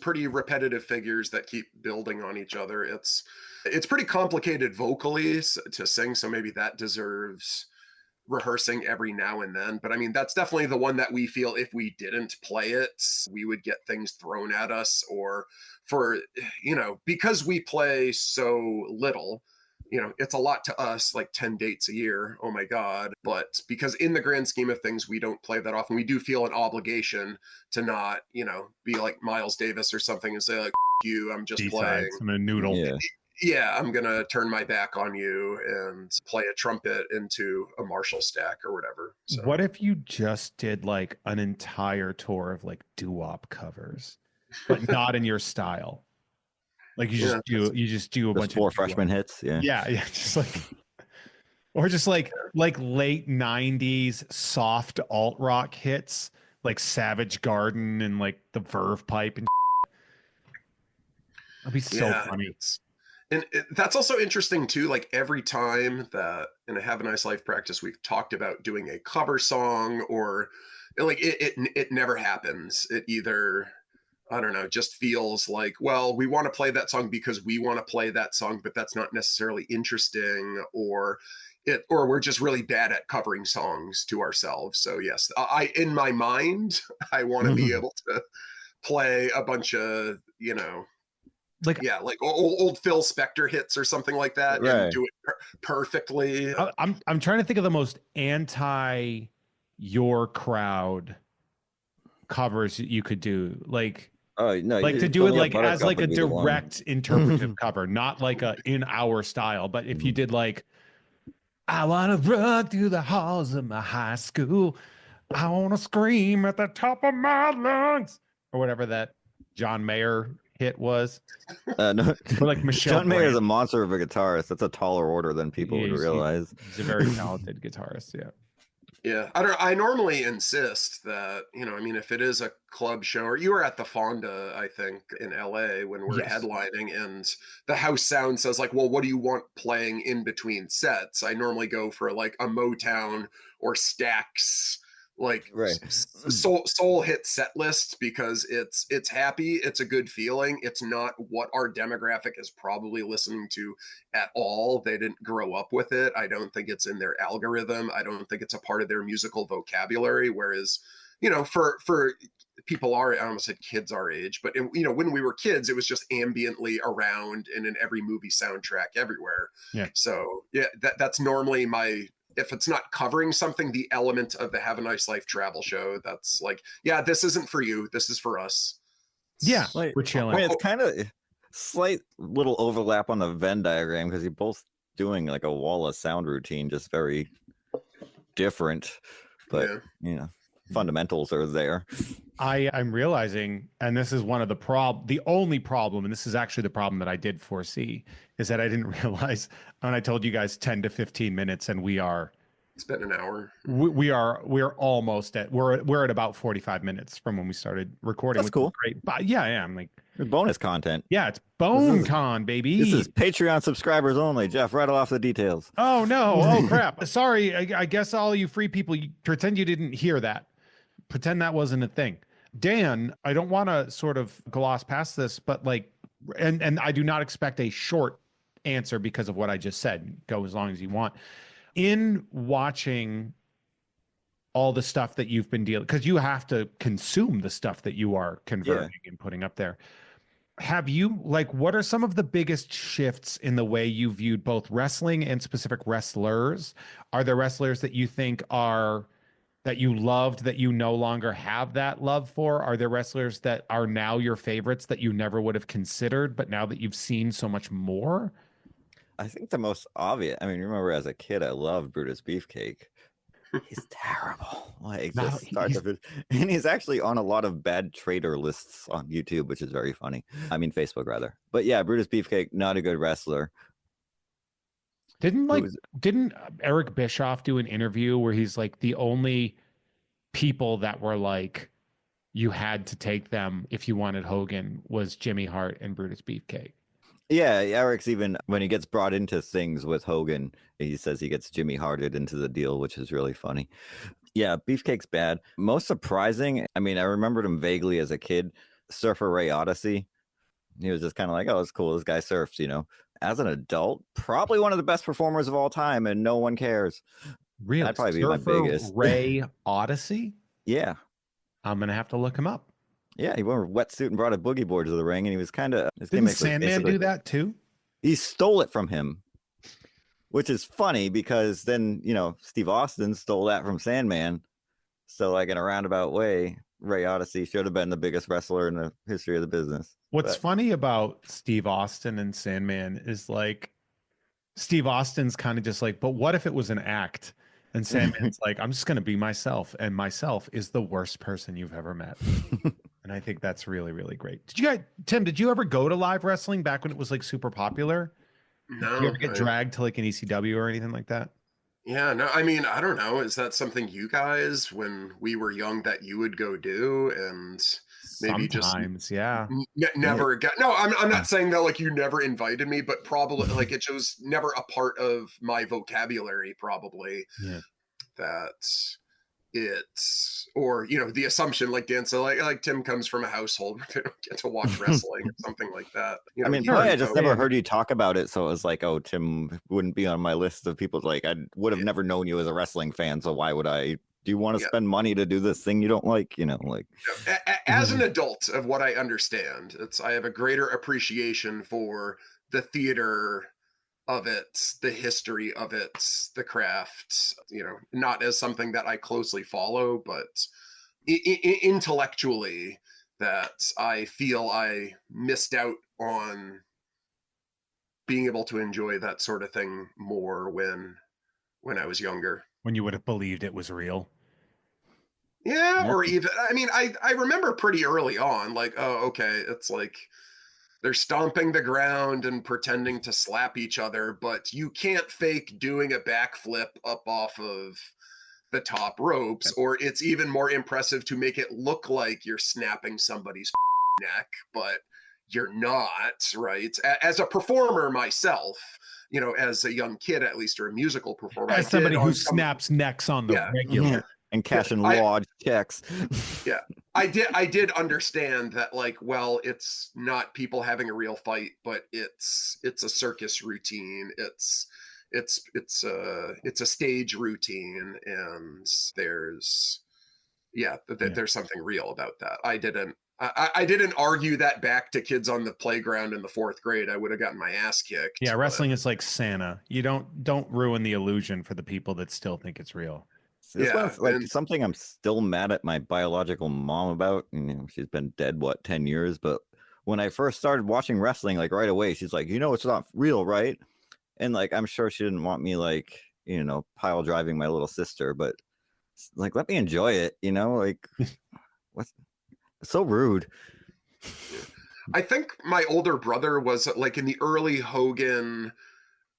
pretty repetitive figures that keep building on each other. It's pretty complicated vocally to sing, so maybe that deserves rehearsing every now and then. But I mean, that's definitely the one that we feel if we didn't play it, we would get things thrown at us, or because we play so little, it's a lot to us, like 10 dates a year. Oh my God. But because in the grand scheme of things, we don't play that often, we do feel an obligation to not, be like Miles Davis or something and say like, you, I'm just playing. I'm a noodle. Yeah, I'm going to turn my back on you and play a trumpet into a Marshall stack or whatever. So. What if you just did like an entire tour of like doo-wop covers, but not in your style? Like you Yeah. just do a Those bunch four of freshman hits. Yeah. yeah, just like or just like late 90s soft alt rock hits like Savage Garden and like the Verve Pipe and that'd be so Yeah, funny. that's also interesting too. Like every time that in a Have a Nice Life practice, we've talked about doing a cover song or like it never happens. It either, I don't know, just feels like, well, we want to play that song because we want to play that song, but that's not necessarily interesting, or we're just really bad at covering songs to ourselves. So yes, I in my mind, I want to be able to play a bunch of, Like like old Phil Spector hits or something like that, and Right. do it perfectly. I'm trying to think of the most anti your crowd covers you could do. Like Oh no! like to do it like as like a direct interpretive cover, not like a in our style. But if you did like, I want to run through the halls of my high school, I want to scream at the top of my lungs, or whatever that John Mayer hit was, No, or like Michelle John Mayer is a Branch. monster of a guitarist. That's a taller order than people would realize. He's a very talented guitarist. Yeah. Yeah, I normally insist that, I mean, if it is a club show, or you were at the Fonda, I think, in LA when we're Yes. headlining, and the house sound says like, well, what do you want playing in between sets? I normally go for like a Motown or Stax, like Right. soul hit set list, because it's happy, it's a good feeling. It's not what our demographic is probably listening to at all. They didn't grow up with it. I don't think it's in their algorithm. I don't think it's a part of their musical vocabulary. Whereas, for people I almost said kids our age, but when we were kids, it was just ambiently around and in every movie soundtrack everywhere. Yeah. So yeah, that's normally if it's not covering something, the element of the Have a Nice Life travel show, that's like, yeah, this isn't for you, this is for us. Yeah. Like, We're chilling. I mean, it's kind of slight little overlap on the Venn diagram because you're both doing like a wall of sound routine, just very different, but fundamentals are there. I'm realizing, and this is one of the only problem, and this is actually the problem that I did foresee, is that I didn't realize when I told you guys 10 to 15 minutes, and It's been an hour. We're almost we're at about 45 minutes from when we started recording. That's cool. Great. But yeah, I'm like bonus content. Yeah, it's Bone Con, baby. This is Patreon subscribers only. Jeff, rattle off the details. Oh no! Oh crap! Sorry. I guess all you free people, you pretend you didn't hear that. Pretend that wasn't a thing. Dan, I don't want to sort of gloss past this, but like, and I do not expect a short answer because of what I just said. Go as long as you want. In watching all the stuff that you've been dealing, because you have to consume the stuff that you are converting and putting up there. Have you, like, what are some of the biggest shifts in the way you viewed both wrestling and specific wrestlers? Are there wrestlers that you think that you loved that you no longer have that love for? Are there wrestlers that are now your favorites that you never would have considered, but now that you've seen so much more? I think the most obvious, I mean, remember as a kid, I loved Brutus Beefcake. He's terrible. Like, and he's actually on a lot of bad trader lists on YouTube, which is very funny. I mean, Facebook rather. But yeah, Brutus Beefcake, not a good wrestler. Didn't Eric Bischoff do an interview where he's like, the only people that were like, you had to take them if you wanted Hogan was Jimmy Hart and Brutus Beefcake? Yeah, Eric's even, when he gets brought into things with Hogan, he says he gets Jimmy Harted into the deal, which is really funny. Yeah, Beefcake's bad. Most surprising, I mean, I remembered him vaguely as a kid, Surfer Ray Odyssey. He was just kind of like, oh, it's cool, this guy surfs, As an adult, probably one of the best performers of all time, and no one cares. Really? That'd probably be my biggest. Ray Odyssey? Yeah. I'm going to have to look him up. Yeah, he wore a wetsuit and brought a boogie board to the ring, and he was kind of... Didn't Sandman do that too? He stole it from him, which is funny because then, Steve Austin stole that from Sandman. So, like, in a roundabout way, Ray Odyssey should have been the biggest wrestler in the history of the business. What's funny about Steve Austin and Sandman is, like, Steve Austin's kind of just like, but what if it was an act? And Sandman's like, I'm just going to be myself, and myself is the worst person you've ever met. And I think that's really, really great. Tim, did you ever go to live wrestling back when it was like super popular? No. Did you ever get dragged to like an ECW or anything like that? Yeah, no, I mean, I don't know. Is that something you guys, when we were young, that you would go do and maybe Sometimes, yeah. never got? No, I'm not saying that like you never invited me, but probably like it was never a part of my vocabulary. Probably Yeah. that it's, or the assumption, like Dan said, like Tim comes from a household where they don't get to watch wrestling or something like that. I mean, probably I just never heard you talk about it, so it was like, oh, Tim wouldn't be on my list of people. Like, I would have never known you as a wrestling fan, so why would I? Do you want to spend money to do this thing you don't like? As an adult of what I understand, I have a greater appreciation for the theater of it, the history of it, the craft, not as something that I closely follow, but intellectually, that I feel I missed out on being able to enjoy that sort of thing more when I was younger. When you would have believed it was real. Yeah, or even, I mean, I remember pretty early on, like, oh, okay, it's like they're stomping the ground and pretending to slap each other, but you can't fake doing a backflip up off of the top ropes, or it's even more impressive to make it look like you're snapping somebody's neck, but you're not, right? As a performer myself, as a young kid, at least, or a musical performer. As somebody who snaps necks on the regular. And cashing large checks. Yeah. I did understand that, like, well, it's not people having a real fight, but it's a circus routine. It's a stage routine, and there's something real about that. I didn't argue that back to kids on the playground in the 4th grade. I would have gotten my ass kicked. Yeah, wrestling is like Santa. You don't ruin the illusion for the people that still think it's real. This one's like something I'm still mad at my biological mom about. She's been dead 10 years, but when I first started watching wrestling, like right away, she's like, it's not real, right? And like, I'm sure she didn't want me like, pile driving my little sister, but like, let me enjoy it, like, what's so rude. I think my older brother was like in the early Hogan,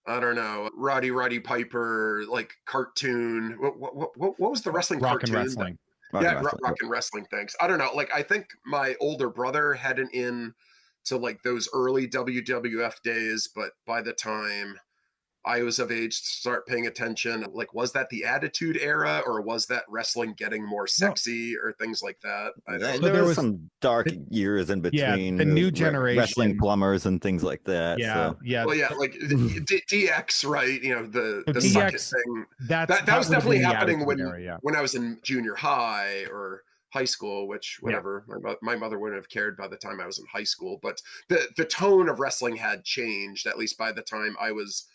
I don't know, Roddy Piper, like cartoon. What was the wrestling Rock cartoon? And Wrestling. Rock and Wrestling. Thanks. I don't know. Like, I think my older brother had an in to like those early WWF days, but by the time I was of age to start paying attention, like, was that the Attitude Era, or was that wrestling getting more sexy, or things like that? There was some dark years in between. Yeah, the new generation, wrestling plumbers and things like that. Yeah, yeah. Well, yeah, like DX, right? The DX, suck it thing. That was definitely happening when I was in junior high or high school, which whatever. My mother wouldn't have cared by the time I was in high school, but the tone of wrestling had changed, at least by the time I was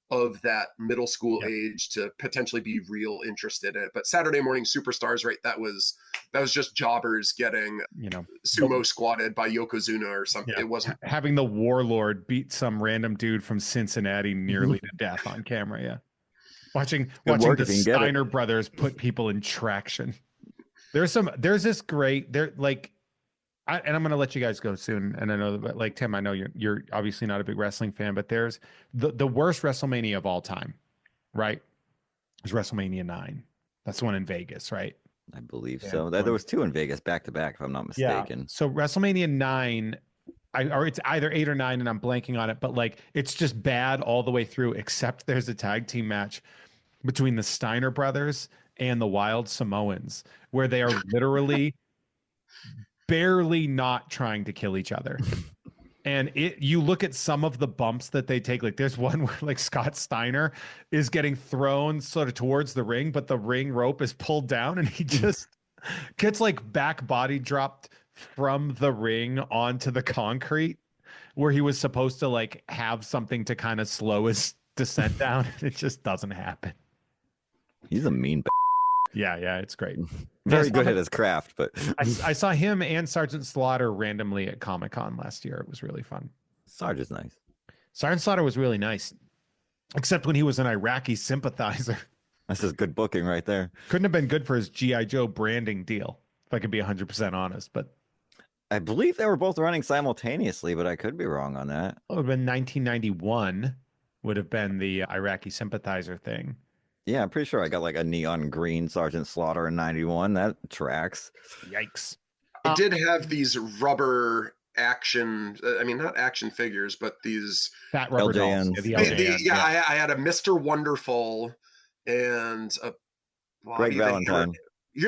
of that middle school age to potentially be real interested in it. But Saturday Morning Superstars, right? That was just jobbers getting sumo squatted by Yokozuna or something. It wasn't having the Warlord beat some random dude from Cincinnati nearly to death on camera. Yeah, watching the Steiner brothers put people in traction. There's this great and I'm going to let you guys go soon. And I know that, like, Tim, I know you're obviously not a big wrestling fan, but there's the worst WrestleMania of all time, right? Is WrestleMania 9. That's the one in Vegas, right? I believe so. There was 2 in Vegas back to back, if I'm not mistaken. Yeah. So WrestleMania 9, or it's either 8 or 9, and I'm blanking on it, but like, it's just bad all the way through, except there's a tag team match between the Steiner brothers and the Wild Samoans, where they are literally barely not trying to kill each other. And you look at some of the bumps that they take, like there's one where like Scott Steiner is getting thrown sort of towards the ring, but the ring rope is pulled down and he just gets like back body dropped from the ring onto the concrete where he was supposed to like have something to kind of slow his descent down. It just doesn't happen. He's a mean Yeah, it's great. Very good at his craft, but I saw him and Sergeant Slaughter randomly at Comic-Con last year. It was really fun. Sergeant's nice. Sergeant Slaughter was really nice, except when he was an Iraqi sympathizer. That's just good booking right there. Couldn't have been good for his G.I. Joe branding deal, if I could be 100% honest. But I believe they were both running simultaneously, but I could be wrong on that. It would have been 1991 would have been the Iraqi sympathizer thing. Yeah, I'm pretty sure I got like a neon green Sergeant Slaughter in 91. That tracks. Yikes. I did have these rubber action, I mean, not action figures, but these Fat rubber dolls. LJNs. Yeah, the LJNs. yeah, I had a Mr. Wonderful and a Greg Bobby the Hammer. Valentine.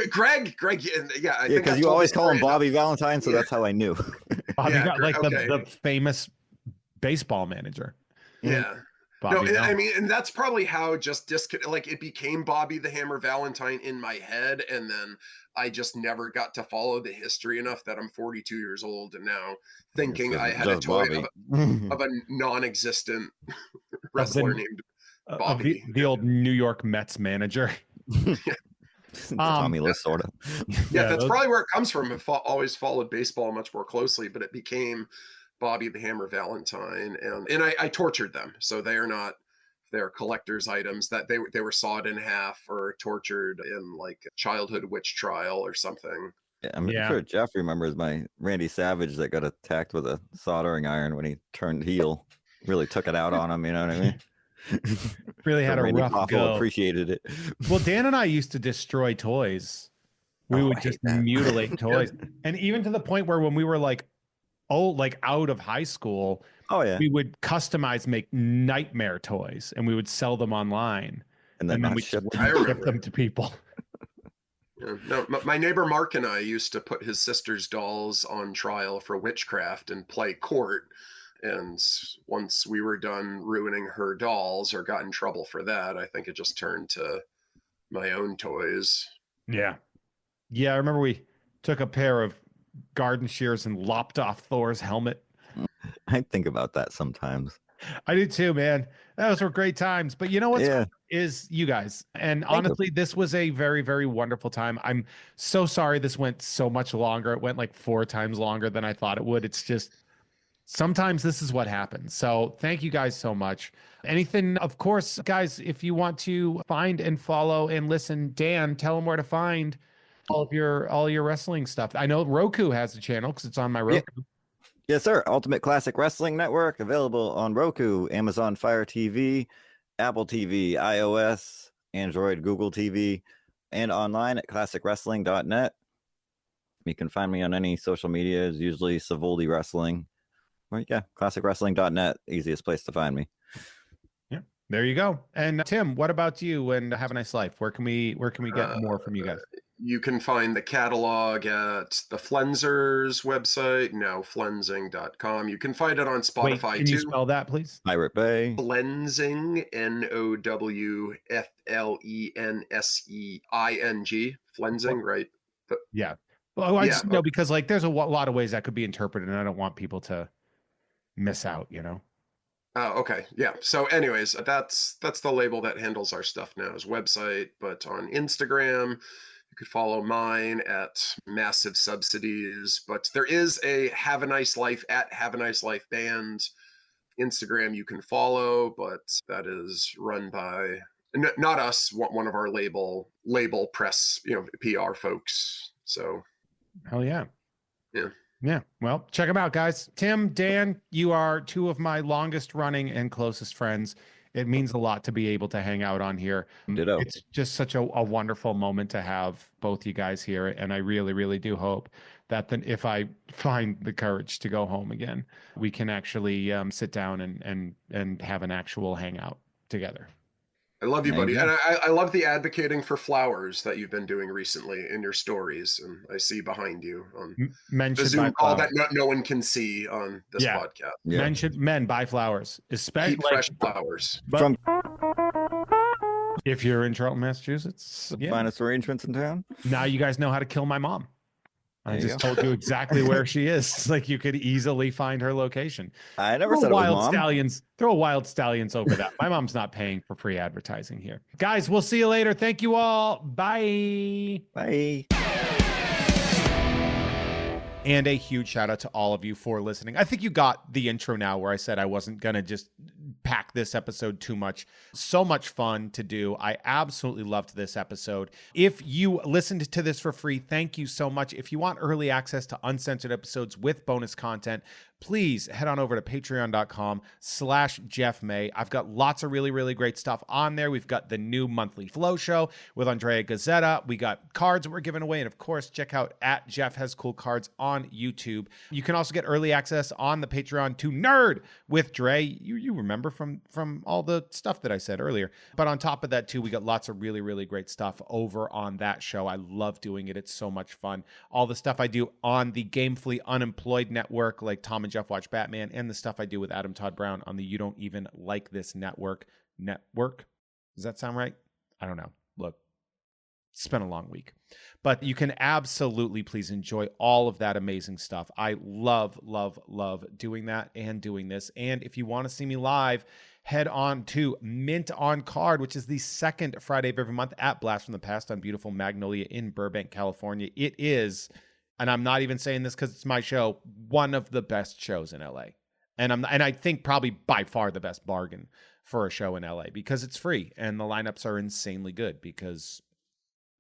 Greg, yeah. I think because I've you told always this call him story Bobby Valentine, so that's how I knew. Bobby Yeah, got like okay. the famous baseball manager. Yeah. Bobby No, I mean, and that's probably how just like it became Bobby the Hammer Valentine in my head, and then I just never got to follow the history enough that I'm 42 years old and now thinking I had a toy of a non-existent wrestler named Bobby. The old New York Mets manager. Tommy Lasorda. Yeah, that's probably where it comes from. I've always followed baseball much more closely, but it became Bobby the Hammer Valentine, and I tortured them. So they're collector's items that they were sawed in half or tortured in like a childhood witch trial or something. Yeah, I'm sure Jeff remembers my Randy Savage that got attacked with a soldering iron when he turned heel. Really took it out on him, you know what I mean? Really had a Randy rough Poffo go. Appreciated it. Well, Dan and I used to destroy toys. We would just mutilate toys. And even to the point where when we were like out of high school, we would make nightmare toys and we would sell them online. And then we ship them to people. Yeah. No, my neighbor Mark and I used to put his sister's dolls on trial for witchcraft and play court. And once we were done ruining her dolls or got in trouble for that, I think it just turned to my own toys. Yeah. Yeah, I remember we took a pair of garden shears and lopped off Thor's helmet. I think about that sometimes. I do too, man. Those were great times. But you know what's cool is you guys. And honestly, this was a very, very wonderful time. I'm so sorry this went so much longer. It went like 4 times longer than I thought it would. It's just sometimes this is what happens. So thank you guys so much. Anything, of course, guys, if you want to find and follow and listen, Dan, tell them where to find all your wrestling stuff. I know Roku has a channel because it's on my Roku. Yeah. Yes, sir. Ultimate Classic Wrestling Network, available on Roku, Amazon Fire TV, Apple TV, iOS, Android, Google TV, and online at classicwrestling.net. You can find me on any social media, it's usually Savoldi Wrestling. Well, yeah, classicwrestling.net, easiest place to find me. Yeah, there you go. And Tim, what about you? And have a nice life. Where can we get more from you guys? You can find the catalog at the Flenzers website, now flenzing.com. You can find it on Spotify Can too. you spell that, please? Pirate Bay. Flenzing, NOWFLENSEING. Flenzing, right? Yeah. Well, I just know because like there's a lot of ways that could be interpreted, and I don't want people to miss out, you know. Oh, okay. Yeah. So anyways, that's the label that handles our stuff now, is website. But on Instagram, you could follow mine at Massive Subsidies. But there is a Have a Nice Life at Have a Nice Life Band Instagram you can follow, but that is run by not us, one of our label press, PR folks. So hell yeah. Yeah. Yeah. Well, check them out, guys. Tim, Dan, you are 2 of my longest running and closest friends. It means a lot to be able to hang out on here. Ditto. It's just such a wonderful moment to have both you guys here. And I really, really do hope that if I find the courage to go home again, we can actually sit down and have an actual hangout together. I love you, buddy. And I love the advocating for flowers that you've been doing recently in your stories. And I see behind you on the Zoom call that no one can see on this podcast. Yeah. Men buy flowers, especially fresh flowers. But if you're in Charlton, Massachusetts, Finest arrangements in town. Now you guys know how to kill my mom. I just told you exactly where she is. It's like you could easily find her location. I never said Wild Stallions. Throw Wild Stallions over that. My mom's not paying for free advertising here. Guys, we'll see you later. Thank you all. Bye. Bye. And a huge shout out to all of you for listening. I think you got the intro now where I said I wasn't going to just pack this episode too much. So much fun to do. I absolutely loved this episode. If you listened to this for free, thank you so much. If you want early access to uncensored episodes with bonus content, please head on over to patreon.com/JeffMay. I've got lots of really, really great stuff on there. We've got the new monthly flow show with Andrea Gazzetta. We got cards that we're giving away. And of course, check out at Jeff Has Cool Cards on YouTube. You can also get early access on the Patreon to Nerd with Dre. You remember from all the stuff that I said earlier. But on top of that too, we got lots of really, really great stuff over on that show. I love doing it. It's so much fun. All the stuff I do on the Gamefully Unemployed Network, like Tom and Jeff Watch Batman, and the stuff I do with Adam Todd Brown on the You Don't Even Like This Network. Does that sound right? I don't know. Look, it's been a long week. But you can absolutely please enjoy all of that amazing stuff. I love, love, love doing that and doing this. And if you want to see me live, head on to Mint on Card, which is the second Friday of every month at Blast from the Past on beautiful Magnolia in Burbank, California. It is, and I'm not even saying this because it's my show, one of the best shows in LA. And I think probably by far the best bargain for a show in LA because it's free and the lineups are insanely good because,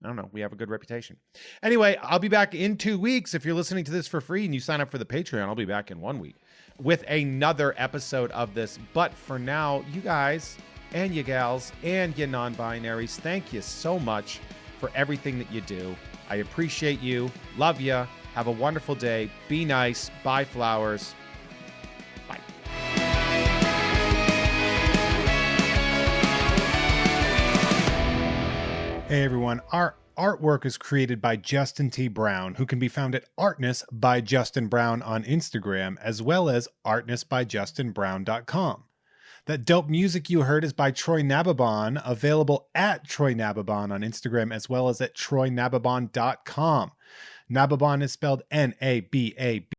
I don't know, we have a good reputation. Anyway, I'll be back in 2 weeks. If you're listening to this for free and you sign up for the Patreon, I'll be back in 1 week with another episode of this. But for now, you guys and you gals and you non-binaries, thank you so much for everything that you do. I appreciate you. Love you. Have a wonderful day. Be nice. Buy flowers. Bye. Hey everyone, our artwork is created by Justin T. Brown, who can be found at Artness by Justin Brown on Instagram, as well as artnessbyjustinbrown.com. That dope music you heard is by Troy Nababon, available at Troy Nababon on Instagram, as well as at troynababon.com. Nababon is spelled Nababon.